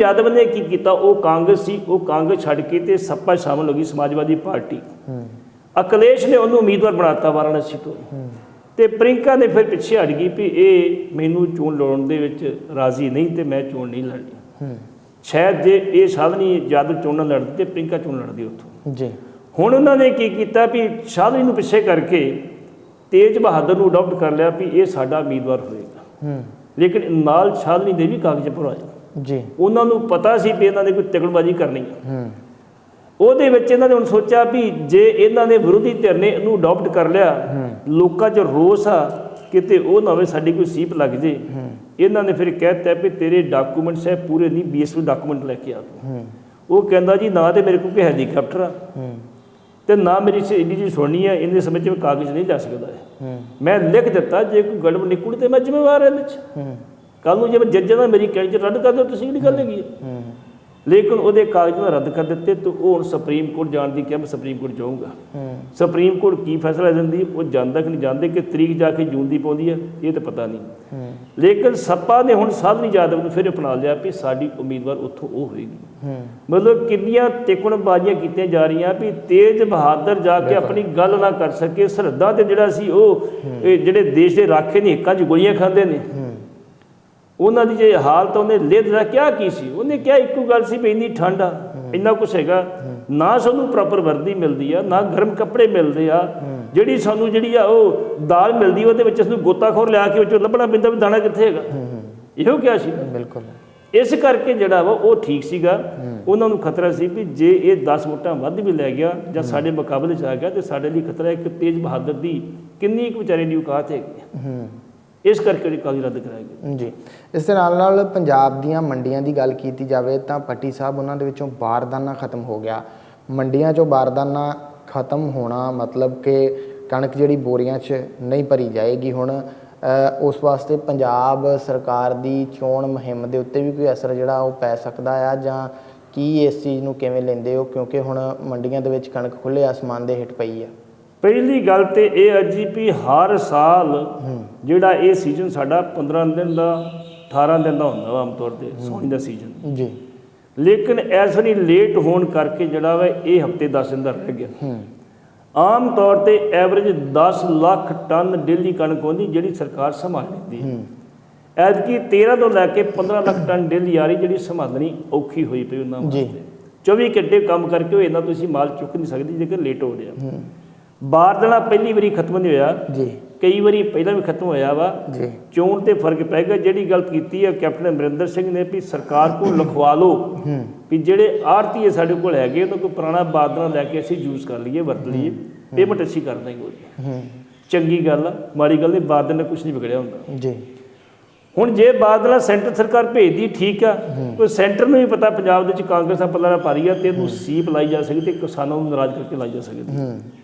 ਯਾਦਵ ਨੇ ਕੀ ਕੀਤਾ? ਉਹ ਕਾਂਗਰਸ ਸੀ, ਉਹ ਕਾਂਗਰਸ ਛੱਡ ਕੇ ਤੇ ਸਪਾ ਸ਼ਾਮਲ ਹੋ ਗਈ ਸਮਾਜਵਾਦੀ ਪਾਰਟੀ। ਅਖਿਲੇਸ਼ ਨੇ ਉਹਨੂੰ ਉਮੀਦਵਾਰ ਬਣਾਤਾ ਵਾਰਾਣਸੀ ਤੋਂ, ਤੇ ਪ੍ਰਿੰਕਾ ਨੇ ਫਿਰ ਪਿੱਛੇ ਹਟ ਗਈ ਵੀ ਇਹ ਮੈਨੂੰ ਚੋਣ ਲੜਨ ਦੇ ਵਿੱਚ ਰਾਜ਼ੀ ਨਹੀਂ ਤੇ ਮੈਂ ਚੋਣ ਨਹੀਂ ਲੜਨੀ। ਸ਼ਾਇਦ ਜੇ ਇਹ ਸਾਧਨੀ ਯਾਦਵ ਚੋਣ ਲੜਦੀ ਤੇ ਪ੍ਰਿੰਕਾ ਚੋਣ ਲੜਦੀ ਉੱਥੋਂ ਜੀ। ਹੁਣ ਉਹਨਾਂ ਨੇ ਕੀ ਕੀਤਾ ਵੀ ਸਾਧਨੀ ਨੂੰ ਪਿੱਛੇ ਕਰਕੇ ਤੇਜ ਬਹਾਦਰ ਨੂੰ ਅਡੋਪਟ ਕਰ ਲਿਆ ਵੀ ਇਹ ਸਾਡਾ ਉਮੀਦਵਾਰ ਹੋਏਗਾ, ਲੇਕਿਨ ਨਾਲ ਸਾਧਨੀ ਦੇ ਵੀ ਕਾਗਜ਼ ਭਰਵਾਏ ਜੀ। ਉਹਨਾਂ ਨੂੰ ਪਤਾ ਸੀ ਵੀ ਇਹਨਾਂ ਨੇ ਕੋਈ ਤਿਕੜਬਾਜ਼ੀ ਕਰਨੀ ਹੈ। ਉਹਦੇ ਵਿੱਚ ਇਹਨਾਂ ਨੇ ਹੁਣ ਸੋਚਿਆ ਵੀ ਜੇ ਇਹਨਾਂ ਨੇ ਵਿਰੋਧੀ ਧਿਰ ਨੇ ਇਹਨੂੰ ਅਡੋਪਟ ਕਰ ਲਿਆ, ਲੋਕਾਂ 'ਚ ਰੋਸ ਆ ਕਿਤੇ ਉਹ ਨਾ ਹੋਵੇ ਸਾਡੀ ਕੋਈ ਸੀਪ ਲੱਗ ਜੇ। ਇਹਨਾਂ ਨੇ ਫਿਰ ਕਹਿ ਦਿੱਤਾ ਵੀ ਤੇਰੇ ਡਾਕੂਮੈਂਟਸ ਹੈ ਪੂਰੇ ਨਹੀਂ, BSV ਡਾਕੂਮੈਂਟ ਲੈ ਕੇ ਆ ਤੂੰ। ਉਹ ਕਹਿੰਦਾ ਜੀ ਨਾ ਤੇ ਮੇਰੇ ਕੋਲ ਕੋਈ ਹੈਲੀਕਾਪਟਰ ਆ ਤੇ ਨਾ ਮੇਰੀ ਇੰਨੀ ਜੀ ਸੁਣਨੀ ਹੈ, ਇੰਨੇ ਸਮੇਂ 'ਚ ਮੈਂ ਕਾਗਜ਼ ਨਹੀਂ ਲੈ ਸਕਦਾ ਹੈ। ਮੈਂ ਲਿਖ ਦਿੱਤਾ ਜੇ ਕੋਈ ਗੜਬੜ ਨਿਕਲੀ ਤੇ ਮੈਂ ਜ਼ਿੰਮੇਵਾਰ ਇਹਦੇ 'ਚ। ਕੱਲ੍ਹ ਨੂੰ ਜੇ ਮੈਂ ਜੱਜ ਨਾਲ ਮੇਰੀ ਕੈਂਚ ਰੱਦ ਕਰ ਦਿਓ ਤੁਸੀਂ ਕਿਹੜੀ ਗੱਲ ਹੈਗੀ ਹੈ। ਲੇਕਿਨ ਉਹਦੇ ਕਾਗਜ਼ ਮੈਂ ਰੱਦ ਕਰ ਦਿੱਤੇ ਤੇ ਉਹ ਹੁਣ ਸੁਪਰੀਮ ਕੋਰਟ ਜਾਣ ਦੀ ਕਿਹਾ ਮੈਂ ਸੁਪਰੀਮ ਕੋਰਟ ਜਾਊਂਗਾ। ਸੁਪਰੀਮ ਕੋਰਟ ਕੀ ਫੈਸਲਾ ਦਿੰਦੀ ਉਹ ਜਾਣਦਾ ਕਿ ਨਹੀਂ ਜਾਣਦੇ, ਕਿ ਤਰੀਕ ਜਾ ਕੇ ਜੂਨ ਦੀ ਪਾਉਂਦੀ ਹੈ ਇਹ ਤਾਂ ਪਤਾ ਨਹੀਂ। ਲੇਕਿਨ ਸਪਾ ਨੇ ਹੁਣ ਸਾਧਨੀ ਯਾਦਵ ਨੂੰ ਫਿਰ ਅਪਣਾ ਲਿਆ ਵੀ ਸਾਡੀ ਉਮੀਦਵਾਰ ਉੱਥੋਂ ਉਹ ਹੋਏਗੀ। ਮਤਲਬ ਕਿੰਨੀਆਂ ਤਿਕੜਬਾਜ਼ੀਆਂ ਕੀਤੀਆਂ ਜਾ ਰਹੀਆਂ ਵੀ ਤੇਜ ਬਹਾਦਰ ਜਾ ਕੇ ਆਪਣੀ ਗੱਲ ਨਾ ਕਰ ਸਕੇ। ਸਰਹੱਦਾਂ 'ਤੇ ਜਿਹੜਾ ਸੀ ਉਹ ਜਿਹੜੇ ਦੇਸ਼ ਦੇ ਰਾਖੇ ਨੇ ਹਿੱਕਾਂ 'ਚ ਗੋਲੀਆਂ ਖਾਂਦੇ ਨੇ, ਉਹਨਾਂ ਦੀ ਜੇ ਹਾਲਤ ਉਹਨੇ ਲਿਦ ਦਾ ਕਿਹਾ ਕੀ ਸੀ? ਉਹਨੇ ਕਿਹਾ ਇੱਕੋ ਗੱਲ ਸੀ ਵੀ ਇੰਨੀ ਠੰਡ ਆ, ਇੰਨਾ ਕੁਛ ਹੈਗਾ, ਨਾ ਸਾਨੂੰ ਪ੍ਰੋਪਰ ਵਰਦੀ ਮਿਲਦੀ ਆ, ਨਾ ਗਰਮ ਕੱਪੜੇ ਮਿਲਦੇ ਆ, ਜਿਹੜੀ ਸਾਨੂੰ ਜਿਹੜੀ ਆ ਉਹ ਦਾਲ ਮਿਲਦੀ ਉਹਦੇ ਵਿੱਚ ਸਾਨੂੰ ਗੋਤਾਖੋਰ ਲਿਆ ਕੇ ਵਿੱਚੋਂ ਲੱਭਣਾ ਪੈਂਦਾ ਵੀ ਦਾਣਾ ਕਿੱਥੇ ਹੈਗਾ। ਇਹੋ ਕਿਹਾ ਸੀ ਬਿਲਕੁਲ। ਇਸ ਕਰਕੇ ਜਿਹੜਾ ਵਾ ਉਹ ਠੀਕ ਸੀਗਾ। ਉਹਨਾਂ ਨੂੰ ਖਤਰਾ ਸੀ ਵੀ ਜੇ ਇਹ 10 ਵੋਟਾਂ ਵੱਧ ਵੀ ਲੈ ਗਿਆ ਜਾਂ ਸਾਡੇ ਮੁਕਾਬਲੇ 'ਚ ਆ ਗਿਆ ਤੇ ਸਾਡੇ ਲਈ ਖਤਰਾ ਇੱਕ ਤੇਜ ਬਹਾਦਰ ਦੀ ਕਿੰਨੀ ਕੁ ਵਿਚਾਰੇ ਦੀ ਔਕਾਤ ਹੈਗੀ। ਇਸ ਕਰਕੇ ਜਿਹੜੀ ਕਾਗਜ਼ ਰੱਦ ਕਰਾਏ ਗਏ।
ਜੀ, ਇਸ ਦੇ ਨਾਲ ਪੰਜਾਬ ਦੀਆਂ ਮੰਡੀਆਂ ਦੀ ਗੱਲ ਕੀਤੀ ਜਾਵੇ ਤਾਂ ਪੱਟੀ ਸਾਹਿਬ ਉਹਨਾਂ ਦੇ ਵਿੱਚੋਂ ਬਾਰਦਾਨਾ ਖਤਮ ਹੋ ਗਿਆ। ਮੰਡੀਆਂ 'ਚੋਂ ਬਾਰਦਾਨਾ ਖਤਮ ਹੋਣਾ ਮਤਲਬ ਕਿ ਕਣਕ ਜਿਹੜੀ ਬੋਰੀਆਂ 'ਚ ਨਹੀਂ ਭਰੀ ਜਾਏਗੀ। ਹੁਣ ਉਸ ਵਾਸਤੇ ਪੰਜਾਬ ਸਰਕਾਰ ਦੀ ਚੋਣ ਮੁਹਿੰਮ ਦੇ ਉੱਤੇ ਵੀ ਕੋਈ ਅਸਰ ਜਿਹੜਾ ਉਹ ਪੈ ਸਕਦਾ ਆ, ਜਾਂ ਕੀ ਇਸ ਚੀਜ਼ ਨੂੰ ਕਿਵੇਂ ਲੈਂਦੇ ਹੋ, ਕਿਉਂਕਿ ਹੁਣ ਮੰਡੀਆਂ ਦੇ ਵਿੱਚ ਕਣਕ ਖੁੱਲ੍ਹੇ ਆਸਮਾਨ ਦੇ ਹੇਠ ਪਈ ਆ?
ਪਹਿਲੀ ਗੱਲ ਤੇ ਇਹ ਹੈ ਜੀ ਵੀ ਹਰ ਸਾਲ ਜਿਹੜਾ ਇਹ ਸੀਜ਼ਨ ਸਾਡਾ 15 ਦਿਨ ਦਾ 18 ਦਿਨ ਦਾ ਹੁੰਦਾ ਵਾ ਆਮ ਤੌਰ 'ਤੇ ਸੋਣੀ ਦਾ ਸੀਜ਼ਨ
ਜੀ,
ਲੇਕਿਨ ਇਸ ਵਾਰੀ ਲੇਟ ਹੋਣ ਕਰਕੇ ਜਿਹੜਾ ਵਾ ਇਹ ਹਫ਼ਤੇ 10 ਦਿਨ ਦਾ ਰਹਿ ਗਿਆ। ਆਮ ਤੌਰ 'ਤੇ ਐਵਰੇਜ 10 ਲੱਖ ਟਨ ਡੇਲੀ ਕਣਕ ਆਉਂਦੀ ਜਿਹੜੀ ਸਰਕਾਰ ਸੰਭਾਲ ਲੈਂਦੀ ਹੈ। ਐਤਕੀ 13 ਤੋਂ ਲੈ ਕੇ 15 ਲੱਖ ਟਨ ਡੇਲੀ ਆ ਰਹੀ ਜਿਹੜੀ ਸੰਭਾਲਣੀ ਔਖੀ ਹੋਈ ਪਈ ਉਹਨਾਂ ਵਾਸਤੇ। 24 ਘੰਟੇ ਕੰਮ ਕਰਕੇ ਉਹ ਇੰਨਾ ਤੁਸੀਂ ਮਾਲ ਚੁੱਕ ਨਹੀਂ ਸਕਦੇ ਜੇਕਰ ਲੇਟ ਹੋ ਰਿਹਾ। ਬਾਰਦਾਨਾ ਪਹਿਲੀ ਵਾਰੀ ਖਤਮ ਨਹੀਂ ਹੋਇਆ
ਜੀ,
ਕਈ ਵਾਰੀ ਪਹਿਲਾਂ ਵੀ ਖਤਮ ਹੋਇਆ ਵਾ
ਜੀ।
ਚੋਣ ਤੇ ਫਰਕ ਪੈ ਗਿਆ। ਜਿਹੜੀ ਗੱਲ ਕੀਤੀ ਹੈ ਕੈਪਟਨ ਅਮਰਿੰਦਰ ਸਿੰਘ ਨੇ ਵੀ ਸਰਕਾਰ ਕੋਲ ਲਿਖਵਾ ਲਓ ਵੀ ਜਿਹੜੇ ਆੜ੍ਹਤੀਏ ਸਾਡੇ ਕੋਲ ਹੈਗੇ ਉਹਨਾਂ ਕੋਲ ਪੁਰਾਣਾ ਬਾਰਦਾਨਾ ਲੈ ਕੇ ਅਸੀਂ ਯੂਜ਼ ਕਰ ਲਈਏ, ਵਰਤ ਲਈਏ, ਪੇਮੈਂਟ ਅਸੀਂ ਕਰ ਦਾਂਗੇ ਉਹਦੀ। ਚੰਗੀ ਗੱਲ ਆ, ਮਾੜੀ ਗੱਲ ਨਹੀਂ, ਬਾਰਦਾਨੇ ਨਾਲ ਕੁਛ ਨਹੀਂ ਵਿਗੜਿਆ ਹੁੰਦਾ
ਜੀ।
ਹੁਣ ਜੇ ਬਾਦਲਾ ਸੈਂਟਰ ਸਰਕਾਰ ਭੇਜਦੀ ਠੀਕ ਆ, ਕੋਈ ਸੈਂਟਰ ਨੂੰ ਵੀ ਪਤਾ ਪੰਜਾਬ ਦੇ ਵਿੱਚ ਕਾਂਗਰਸ ਦਾ ਪੱਲਾ ਭਾਰੀ ਆ ਤੇ ਇਹਨੂੰ ਸੀਪ ਲਾਈ ਜਾ ਸਕਦੀ ਤੇ ਕਿਸਾਨਾਂ ਨੂੰ ਨਾਰਾਜ਼ ਕਰਕੇ ਲਾਈ ਜਾ ਸਕਦੀ।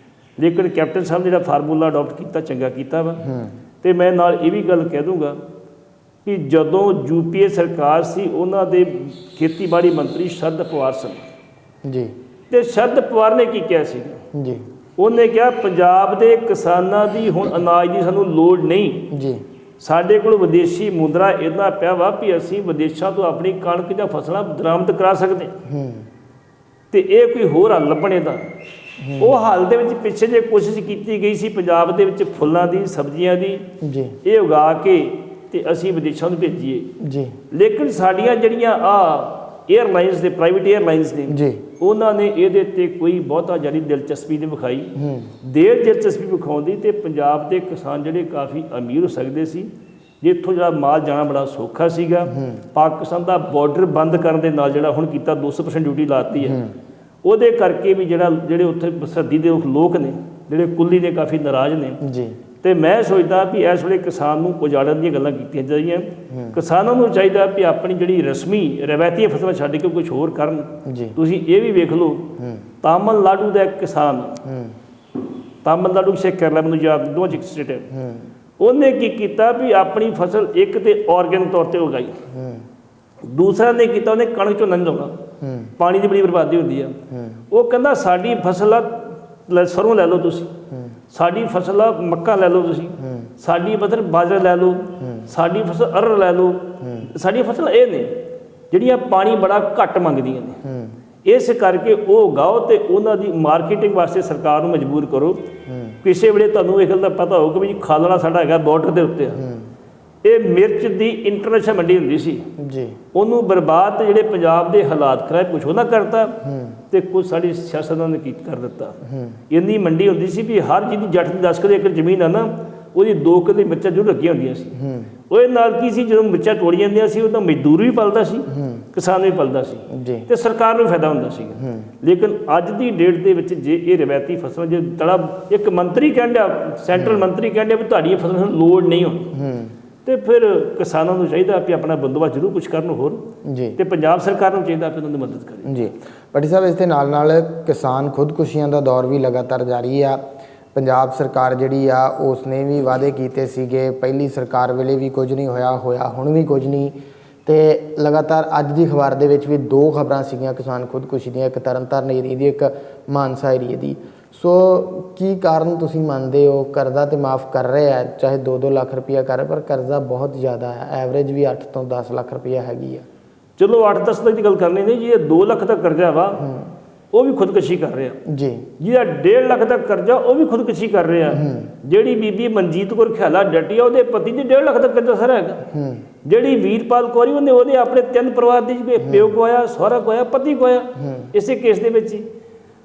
ਲੇਕਿਨ ਕੈਪਟਨ ਸਾਹਿਬ ਨੇ ਜਿਹੜਾ ਫਾਰਮੂਲਾ ਅਡਾਪਟ ਕੀਤਾ ਚੰਗਾ ਕੀਤਾ ਵਾ। ਤੇ ਮੈਂ ਨਾਲ ਇਹ ਵੀ ਗੱਲ ਕਹਿ ਦੂੰਗਾ ਕਿ ਜਦੋਂ UPA ਸਰਕਾਰ ਸੀ ਉਹਨਾਂ ਦੇ ਖੇਤੀਬਾੜੀ ਮੰਤਰੀ ਸ਼ਰਦ ਪਵਾਰ ਸਨ ਜੀ, ਤੇ ਸ਼ਰਦ ਪਵਾਰ ਨੇ ਕੀ ਕਿਹਾ ਸੀ ਜੀ? ਉਹਨੇ ਕਿਹਾ ਪੰਜਾਬ ਦੇ ਕਿਸਾਨਾਂ ਦੀ ਹੁਣ ਅਨਾਜ ਦੀ ਸਾਨੂੰ ਲੋੜ ਨਹੀਂ ਜੀ, ਸਾਡੇ ਕੋਲ ਵਿਦੇਸ਼ੀ ਮੁਦਰਾ ਇੰਨਾ ਪਿਆ ਵਾ ਵੀ ਅਸੀਂ ਵਿਦੇਸ਼ਾਂ ਤੋਂ ਆਪਣੀ ਕਣਕ ਜਾਂ ਫਸਲਾਂ ਦਰਾਮਦ ਕਰਾ ਸਕਦੇ ਤੇ ਇਹ ਕੋਈ ਹੋਰ ਹੱਲ ਲੱਭਣੇ ਦਾ। ਉਹ ਹੱਲ ਦੇ ਵਿੱਚ ਪਿੱਛੇ ਜੇ ਕੋਸ਼ਿਸ਼ ਕੀਤੀ ਗਈ ਸੀ ਪੰਜਾਬ ਦੇ ਵਿੱਚ ਫੁੱਲਾਂ ਦੀ ਸਬਜ਼ੀਆਂ ਦੀ ਜੀ ਇਹ ਉਗਾ ਕੇ ਤੇ ਅਸੀਂ ਵਿਦੇਸ਼ਾਂ ਨੂੰ ਭੇਜੀਏ ਜੀ। ਲੇਕਿਨ ਸਾਡੀਆਂ ਜਿਹੜੀਆਂ ਏਅਰਲਾਈਨਸ ਦੇ ਪ੍ਰਾਈਵੇਟ ਏਅਰਲਾਈਨਸ ਨੇ ਜੀ ਉਹਨਾਂ ਨੇ ਇਹਦੇ ਤੇ ਕੋਈ ਬਹੁਤਾ ਜਿਹੜੀ ਦਿਲਚਸਪੀ ਨਹੀਂ ਵਿਖਾਈ। ਦੇਰ ਦਿਲਚਸਪੀ ਵਿਖਾਉਂਦੀ ਤੇ ਪੰਜਾਬ ਦੇ ਕਿਸਾਨ ਜਿਹੜੇ ਕਾਫੀ ਅਮੀਰ ਹੋ ਸਕਦੇ ਸੀ, ਜਿੱਥੋਂ ਜਿਹੜਾ ਮਾਲ ਜਾਣਾ ਬੜਾ ਸੌਖਾ ਸੀਗਾ। ਪਾਕਿਸਤਾਨ ਦਾ ਬਾਰਡਰ ਬੰਦ ਕਰਨ ਦੇ ਨਾਲ ਜਿਹੜਾ ਹੁਣ ਕੀਤਾ 200% ਡਿਊਟੀ ਲਾਤੀ ਹੈ, ਉਹਦੇ ਕਰਕੇ ਵੀ ਜਿਹੜੇ ਉੱਥੇ ਸਰਦੀ ਦੇ ਲੋਕ ਨੇ ਜਿਹੜੇ ਕੁੱਲੀ ਨੇ ਕਾਫੀ ਨਾਰਾਜ਼ ਨੇ ਜੀ। ਤੇ ਮੈਂ ਸੋਚਦਾ ਵੀ ਇਸ ਵੇਲੇ ਕਿਸਾਨ ਨੂੰ ਉਜਾੜਨ ਦੀਆਂ ਗੱਲਾਂ ਕੀਤੀਆਂ ਜਾਂਦੀਆਂ। ਕਿਸਾਨਾਂ ਨੂੰ ਚਾਹੀਦਾ ਵੀ ਆਪਣੀ ਜਿਹੜੀ ਰਸਮੀ ਰਵਾਇਤੀ ਫਸਲਾਂ ਛੱਡ ਕੇ ਕੁਝ ਹੋਰ ਕਰਨ। ਤੁਸੀਂ ਇਹ ਵੀ ਵੇਖ ਲਓ ਤਾਮਿਲਨਾਡੂ ਦਾ ਇੱਕ ਕਿਸਾਨ, ਤਾਮਿਲਨਾਡੂ ਸੇ ਕੇਰਲਾ ਮੈਨੂੰ ਯਾਦ ਦੋਵਾਂ 'ਚ ਇੱਕ ਸਟੇਟ ਹੈ, ਉਹਨੇ ਕੀ ਕੀਤਾ ਵੀ ਆਪਣੀ ਫਸਲ ਇੱਕ ਤੇ ਆਰਗੈਨਿਕ ਤੌਰ 'ਤੇ ਉਗਾਈ, ਦੂਸਰਾ ਨੇ ਕੀਤਾ ਉਹਨੇ ਕਣਕ ਝੋਨਾ ਨਹੀਂ ਲਾਉਣਾ, ਪਾਣੀ ਦੀ ਬੜੀ ਬਰਬਾਦੀ ਹੁੰਦੀ ਆ। ਉਹ ਕਹਿੰਦਾ ਸਾਡੀ ਫਸਲ ਆ ਸਰੋਂ ਲੈ ਲਓ ਤੁਸੀਂ, ਸਾਡੀ ਫਸਲ ਆ ਮੱਕਾ ਲੈ ਲਓ ਤੁਸੀਂ, ਸਾਡੀ ਫਸਲ ਬਾਜਰਾ ਲੈ ਲਓ, ਸਾਡੀ ਫਸਲ ਅਰਹਰ ਲੈ ਲਓ, ਸਾਡੀਆਂ ਫਸਲਾਂ ਇਹ ਨੇ ਜਿਹੜੀਆਂ ਪਾਣੀ ਬੜਾ ਘੱਟ ਮੰਗਦੀਆਂ ਨੇ। ਇਸ ਕਰਕੇ ਉਹ ਉਗਾਓ ਤੇ ਉਹਨਾਂ ਦੀ ਮਾਰਕੀਟਿੰਗ ਵਾਸਤੇ ਸਰਕਾਰ ਨੂੰ ਮਜਬੂਰ ਕਰੋ। ਕਿਸੇ ਵੇਲੇ ਤੁਹਾਨੂੰ ਇਹ ਗੱਲ ਦਾ ਪਤਾ ਹੋਊਗਾ ਵੀ ਖਾਲੜਾ ਸਾਡਾ ਹੈਗਾ ਬਾਰਡਰ ਦੇ ਉੱਤੇ ਆ, ਇਹ ਮਿਰਚ ਦੀ ਇੰਟਰਨੈਸ਼ਨਲ ਮੰਡੀ ਹੁੰਦੀ ਸੀ ਜੀ, ਉਹਨੂੰ ਬਰਬਾਦ ਤੇ ਜਿਹੜੇ ਪੰਜਾਬ ਦੇ ਹਾਲਾਤ ਖਰਾਬ ਕੁਛ ਉਹਦਾ ਕਰਤਾ ਤੇ ਕੁਝ ਸਾਡੀ ਸਿਆਸਤਾਂ ਨੇ ਕੀ ਕਰ ਦਿੱਤਾ। ਇੰਨੀ ਮੰਡੀ ਹੁੰਦੀ ਸੀ ਵੀ ਹਰ ਜਿਹਦੀ ਜੱਟ ਦੀ 10 ਕਿੱਲੇ ਏਕੜ ਜ਼ਮੀਨ ਆ ਨਾ ਉਹਦੀ 2 ਕਿੱਲੇ ਮਿਰਚਾਂ ਜ਼ਰੂਰ ਲੱਗੀਆਂ ਹੁੰਦੀਆਂ ਸੀ। ਉਹਦੇ ਨਾਲ ਕੀ ਸੀ ਜਦੋਂ ਮਿਰਚਾਂ ਤੋੜੀਆਂ ਜਾਂਦੀਆਂ ਸੀ ਉਹਦਾ ਮਜ਼ਦੂਰ ਵੀ ਪਲਦਾ ਸੀ, ਕਿਸਾਨ ਵੀ ਪਲਦਾ ਸੀ ਤੇ ਸਰਕਾਰ ਨੂੰ ਫਾਇਦਾ ਹੁੰਦਾ ਸੀਗਾ। ਲੇਕਿਨ ਅੱਜ ਦੀ ਡੇਟ ਦੇ ਵਿੱਚ ਜੇ ਇਹ ਰਵਾਇਤੀ ਫਸਲਾਂ ਜੇ ਇੱਕ ਮੰਤਰੀ ਕਹਿੰਦਾ, ਸੈਂਟਰਲ ਮੰਤਰੀ ਕਹਿੰਦਾ ਵੀ ਤੁਹਾਡੀਆਂ ਫਸਲਾਂ ਨੂੰ ਲੋੜ ਨਹੀਂ ਹੋ, ਤੇ ਫਿਰ ਕਿਸਾਨਾਂ ਨੂੰ ਚਾਹੀਦਾ ਵੀ ਆਪਣਾ ਬੰਦੋਬਸਤ ਜ਼ਰੂਰ ਕੁਛ ਕਰਨ ਹੋਰ ਜੀ, ਤੇ ਪੰਜਾਬ ਸਰਕਾਰ ਨੂੰ ਚਾਹੀਦਾ ਵੀ ਉਹਨਾਂ ਦੀ ਮਦਦ ਕਰੇ ਜੀ।
ਭੱਟੀ ਸਾਹਿਬ, ਇਸ ਦੇ ਨਾਲ ਕਿਸਾਨ ਖੁਦਕੁਸ਼ੀਆਂ ਦਾ ਦੌਰ ਵੀ ਲਗਾਤਾਰ ਜਾਰੀ ਆ। ਪੰਜਾਬ ਸਰਕਾਰ ਜਿਹੜੀ ਆ ਉਸ ਨੇ ਵੀ ਵਾਅਦੇ ਕੀਤੇ ਸੀਗੇ, ਪਹਿਲੀ ਸਰਕਾਰ ਵੇਲੇ ਵੀ ਕੁਝ ਨਹੀਂ ਹੋਇਆ ਹੁਣ ਵੀ ਕੁਝ ਨਹੀਂ, ਤੇ ਲਗਾਤਾਰ ਅੱਜ ਦੀ ਅਖਬਾਰ ਦੇ ਵਿੱਚ ਵੀ 2 ਖਬਰਾਂ ਸੀਗੀਆਂ ਕਿਸਾਨ ਖੁਦਕੁਸ਼ੀ ਦੀਆਂ, ਇੱਕ ਤਰਨਤਾਰਨ ਏਰੀਏ ਦੀ, ਇੱਕ ਮਾਨਸਾ ਏਰੀਏ ਦੀ। ਸੋ ਕੀ ਕਾਰਨ ਤੁਸੀਂ ਮੰਨਦੇ ਹੋ? ਕਰਜ਼ਾ ਤੇ ਮਾफ़ ਕਰ ਰਹੇ ਆ, ਚਾਹੇ 2-2 ਲੱਖ ਰੁਪਈਆ ਕਰ ਰਹੇ, ਪਰ ਕਰਜ਼ਾ ਬਹੁਤ ਜ਼ਿਆਦਾ ਹੈ, ਐਵਰੇਜ ਵੀ 8 ਤੋਂ 10 ਲੱਖ ਰੁਪਈਆ ਹੈਗੀ ਆ।
ਚਲੋ 8-10 ਲੱਖ ਦੀ ਗੱਲ ਕਰਨੀ ਨਹੀਂ ਜੀ, ਇਹ 2 ਲੱਖ ਦਾ ਕਰਜ਼ਾ ਵਾ ਉਹ ਵੀ ਖੁਦਕੁਸ਼ੀ ਕਰ ਰਿਹਾ ਜੀ, ਜਿਹਦਾ 1.5 ਲੱਖ ਦਾ ਕਰਜ਼ਾ ਉਹ ਵੀ ਖੁਦਕੁਸ਼ੀ ਕਰ ਰਿਹਾ। ਜਿਹੜੀ ਬੀਬੀ ਮਨਜੀਤ ਕੌਰ ਖਿਆਲਾ ਡੱਟੀ ਆ ਉਹਦੇ ਪਤੀ ਦੀ 1.5 ਲੱਖ ਦਾ ਕਰਜ਼ਾ ਸਾਰਾ ਹੈਗਾ। ਜਿਹੜੀ ਵੀਰਪਾਲ ਕੌਰੀ ਉਹਦੇ ਆਪਣੇ 3 ਪਰਿਵਾਰ ਦੇ ਪਿਓ ਗਵਾਇਆ, ਸਹੁਰਾ ਗਵਾਇਆ, ਪਤੀ ਗਵਾਇਆ ਇਸੇ ਕੇਸ ਦੇ ਵਿੱਚ ਹੀ।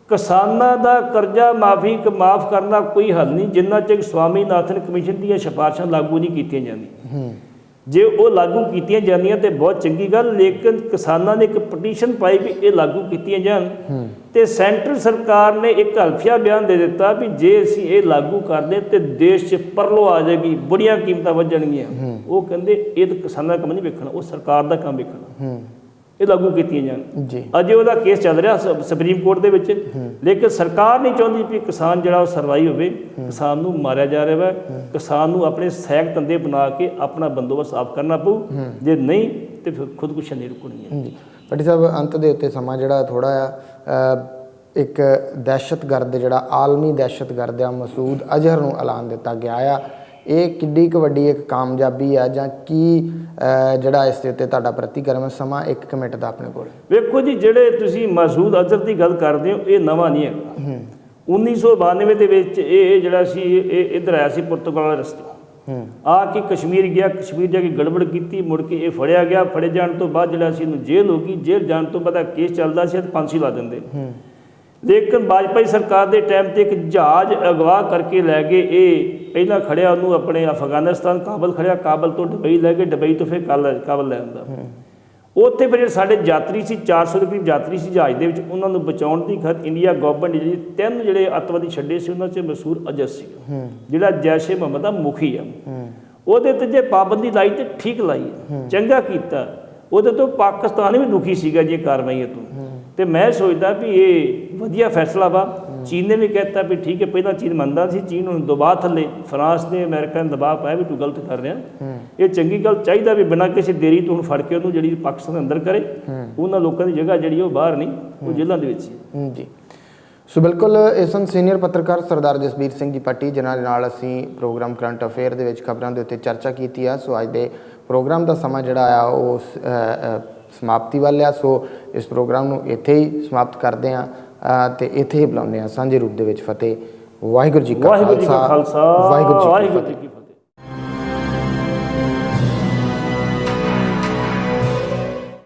ਕਿਸਾਨਾਂ ਦਾ ਕਰਜ਼ਾ ਮਾਫ ਕਰਨਾ ਕੋਈ ਹੱਲ ਨਹੀਂ ਜਿੰਨਾ ਚਿਰ ਸਵਾਮੀਨਾਥਨ ਕਮਿਸ਼ਨ ਦੀਆਂ ਸਿਫਾਰਸ਼ਾਂ ਲਾਗੂ ਨਹੀਂ ਕੀਤੀਆਂ ਜਾਂਦੀਆਂ। ਜੇ ਉਹ ਲਾਗੂ ਕੀਤੀਆਂ ਜਾਂਦੀਆਂ ਤੇ ਬਹੁਤ ਚੰਗੀ ਗੱਲ, ਲੇਕਿਨ ਕਿਸਾਨਾਂ ਨੇ ਇੱਕ ਪਟੀਸ਼ਨ ਪਾਈ ਵੀ ਇਹ ਲਾਗੂ ਕੀਤੀਆਂ ਜਾਣ ਤੇ ਸੈਂਟਰ ਸਰਕਾਰ ਨੇ ਇੱਕ ਹਲਫੀਆ ਬਿਆਨ ਦੇ ਦਿੱਤਾ ਵੀ ਜੇ ਅਸੀਂ ਇਹ ਲਾਗੂ ਕਰਦੇ ਤੇ ਦੇਸ਼ 'ਚ ਪਰਲੋ ਆ ਜਾਏਗੀ, ਬੜੀਆਂ ਕੀਮਤਾਂ ਵੱਜਣਗੀਆਂ। ਉਹ ਕਹਿੰਦੇ ਇਹ ਤਾਂ ਕਿਸਾਨਾਂ ਦਾ ਕੰਮ ਨਹੀਂ ਵੇਖਣਾ, ਉਹ ਸਰਕਾਰ ਦਾ ਕੰਮ ਵੇਖਣਾ, ਇਹ ਲਾਗੂ ਕੀਤੀਆਂ ਜਾਣ ਜੀ। ਅਜੇ ਉਹਦਾ ਕੇਸ ਚੱਲ ਰਿਹਾ ਸੁਪਰੀਮ ਕੋਰਟ ਦੇ ਵਿੱਚ, ਲੇਕਿਨ ਸਰਕਾਰ ਨਹੀਂ ਚਾਹੁੰਦੀ ਵੀ ਕਿਸਾਨ ਜਿਹੜਾ ਉਹ ਸਰਵਾਈ ਹੋਵੇ। ਕਿਸਾਨ ਨੂੰ ਮਾਰਿਆ ਜਾ ਰਿਹਾ ਹੈ, ਕਿਸਾਨ ਨੂੰ ਆਪਣੇ ਸਹਾਇਕ ਧੰਦੇ ਬਣਾ ਕੇ ਆਪਣਾ ਬੰਦੋਬਸਤ ਆਪ ਕਰਨਾ ਪਊ, ਜੇ ਨਹੀਂ ਤੇ ਫਿਰ ਖੁਦਕੁਸ਼ੀਆਂ ਨਹੀਂ ਰੁਕਣਗੀਆਂ ਜੀ।
ਭੱਟੀ ਸਾਹਿਬ, ਅੰਤ ਦੇ ਉੱਤੇ ਸਮਾਂ ਜਿਹੜਾ ਥੋੜਾ ਆ, ਇੱਕ ਦਹਿਸ਼ਤਗਰਦ ਜਿਹੜਾ ਆਲਮੀ ਦਹਿਸ਼ਤਗਰਦ ਆ ਮਸੂਦ ਅਜ਼ਹਰ ਨੂੰ ਐਲਾਨ ਦਿੱਤਾ ਗਿਆ ਆ, ਇਹ ਕਿੱਡੀ ਕੁ ਵੱਡੀ ਇੱਕ ਕਾਮਯਾਬੀ ਆ ਜਾਂ ਕੀ ਜਿਹੜਾ ਇਸ ਦੇ ਉੱਤੇ ਤੁਹਾਡਾ ਪ੍ਰਤੀਕਰਮ? ਸਮਾਂ 1 ਮਿੰਟ ਦਾ ਆਪਣੇ ਕੋਲ।
ਵੇਖੋ ਜੀ, ਜਿਹੜੇ ਤੁਸੀਂ ਮਸੂਦ ਅਜ਼ਹਰ ਦੀ ਗੱਲ ਕਰਦੇ ਹੋ ਇਹ ਨਵਾਂ ਨਹੀਂ ਹੈਗਾ। 1992 ਦੇ ਵਿੱਚ ਇਹ ਜਿਹੜਾ ਸੀ ਇਹ ਇੱਧਰ ਆਇਆ ਸੀ ਪੁਰਤਗਾਲ ਵਾਲੇ ਰਸਤੇ, ਆ ਕੇ ਕਸ਼ਮੀਰ ਗਿਆ, ਕਸ਼ਮੀਰ ਜਾ ਕੇ ਗੜਬੜ ਕੀਤੀ, ਮੁੜ ਕੇ ਇਹ ਫੜਿਆ ਗਿਆ। ਫੜੇ ਜਾਣ ਤੋਂ ਬਾਅਦ ਜਿਹੜਾ ਸੀ ਇਹਨੂੰ ਜੇਲ੍ਹ ਹੋ ਗਈ, ਜੇਲ੍ਹ ਜਾਣ ਤੋਂ ਬਾਅਦ ਕੇਸ ਚੱਲਦਾ ਸੀ, ਫਾਂਸੀ ਲਾ ਦਿੰਦੇ। ਲੇਕਿਨ ਵਾਜਪਾਈ ਸਰਕਾਰ ਦੇ ਟਾਈਮ ਤੇ ਇੱਕ ਜਹਾਜ਼ ਅਗਵਾ ਕਰਕੇ ਲੈ ਗਏ। ਇਹ ਪਹਿਲਾਂ ਖੜਿਆ ਉਹਨੂੰ ਆਪਣੇ ਅਫਗਾਨਿਸਤਾਨ ਕਾਬਲ ਖੜਿਆ, ਕਾਬਲ ਤੋਂ ਦੁਬਈ ਲੈ ਗਏ, ਦੁਬਈ ਤੋਂ ਫਿਰ ਕਾਬਲ ਲੈ ਆਉਂਦਾ। ਉੱਥੇ ਫਿਰ ਜਿਹੜੇ ਸਾਡੇ ਯਾਤਰੀ ਸੀ, 400 ਦੇ ਕਰੀਬ ਯਾਤਰੀ ਸੀ ਜਹਾਜ਼ ਦੇ ਵਿੱਚ, ਉਹਨਾਂ ਨੂੰ ਬਚਾਉਣ ਦੀ ਖਾਤਰ ਇੰਡੀਆ ਗਵਰਨਮੈਂਟ ਜਿਹੜੀ 3 ਜਿਹੜੇ ਅੱਤਵਾਦੀ ਛੱਡੇ ਸੀ, ਉਹਨਾਂ 'ਚ ਮਸੂਦ ਅਜ਼ਹਰ ਸੀ ਜਿਹੜਾ ਜੈਸ਼-ਏ ਮੁਹੰਮਦ ਦਾ ਮੁਖੀ ਆ। ਉਹਦੇ ਤੇ ਜੇ ਪਾਬੰਦੀ ਲਾਈ ਤੇ ਠੀਕ ਲਾਈ, ਚੰਗਾ ਕੀਤਾ। ਉਹਦੇ ਤੋਂ ਪਾਕਿਸਤਾਨ ਵੀ ਦੁਖੀ ਸੀਗਾ ਜੀ ਕਾਰਵਾਈਆਂ ਤੋਂ। ਤੇ ਮੈਂ ਸੋਚਦਾ ਵੀ ਇਹ ਵਧੀਆ ਫੈਸਲਾ ਵਾ। ਚੀਨ ਨੇ ਵੀ ਕਹਿਤਾ ਵੀ ਠੀਕ ਹੈ, ਪਹਿਲਾਂ ਚੀਨ ਮੰਨਦਾ ਸੀ, ਚੀਨ ਨੂੰ ਦਬਾਅ ਥੱਲੇ ਫਰਾਂਸ ਨੇ ਅਮਰੀਕਾ ਨੇ ਦਬਾਅ ਪਾਇਆ ਵੀ ਤੂੰ ਗਲਤ ਕਰ ਰਿਹਾ। ਇਹ ਚੰਗੀ ਗੱਲ, ਚਾਹੀਦਾ ਵੀ ਬਿਨਾਂ ਕਿਸੇ ਦੇਰੀ ਤੋਂ ਫੜ ਕੇ ਉਹਨੂੰ ਜਿਹੜੀ ਪਾਕਿਸਤਾਨ ਅੰਦਰ ਕਰੇ। ਉਹਨਾਂ ਲੋਕਾਂ ਦੀ ਜਗ੍ਹਾ ਜਿਹੜੀ ਉਹ ਬਾਹਰ ਨਹੀਂ, ਉਹ ਜੇਲ੍ਹਾਂ ਦੇ ਵਿੱਚ ਹੀ
ਜੀ। ਸੋ ਬਿਲਕੁਲ, ਇਸ ਸਨ ਸੀਨੀਅਰ ਪੱਤਰਕਾਰ ਸਰਦਾਰ ਜਸਬੀਰ ਸਿੰਘ ਜੀ ਭੱਟੀ, ਜਿਨ੍ਹਾਂ ਦੇ ਨਾਲ ਅਸੀਂ ਪ੍ਰੋਗਰਾਮ ਕਰੰਟ ਅਫੇਅਰ ਦੇ ਵਿੱਚ ਖਬਰਾਂ ਦੇ ਉੱਤੇ ਚਰਚਾ ਕੀਤੀ ਆ। ਸੋ ਅੱਜ ਦੇ ਪ੍ਰੋਗਰਾਮ ਦਾ ਸਮਾਂ ਜਿਹੜਾ ਆ ਉਹ ਸਮਾਪਤੀ ਵੱਲ ਆ। ਸੋ ਇਸ ਪ੍ਰੋਗਰਾਮ ਨੂੰ ਇੱਥੇ ਹੀ ਸਮਾਪਤ ਕਰਦੇ ਹਾਂ ਤੇ ਇੱਥੇ ਹੀ ਬੁਲਾਉਂਦੇ ਹਾਂ ਸਾਂਝੇ ਰੂਪ ਦੇ ਵਿੱਚ। ਫਤਿਹ। ਵਾਹਿਗੁਰੂ ਜੀ ਕਾ ਖਾਲਸਾ, ਵਾਹਿਗੁਰੂ ਜੀ ਕੀ ਫਤਿਹ।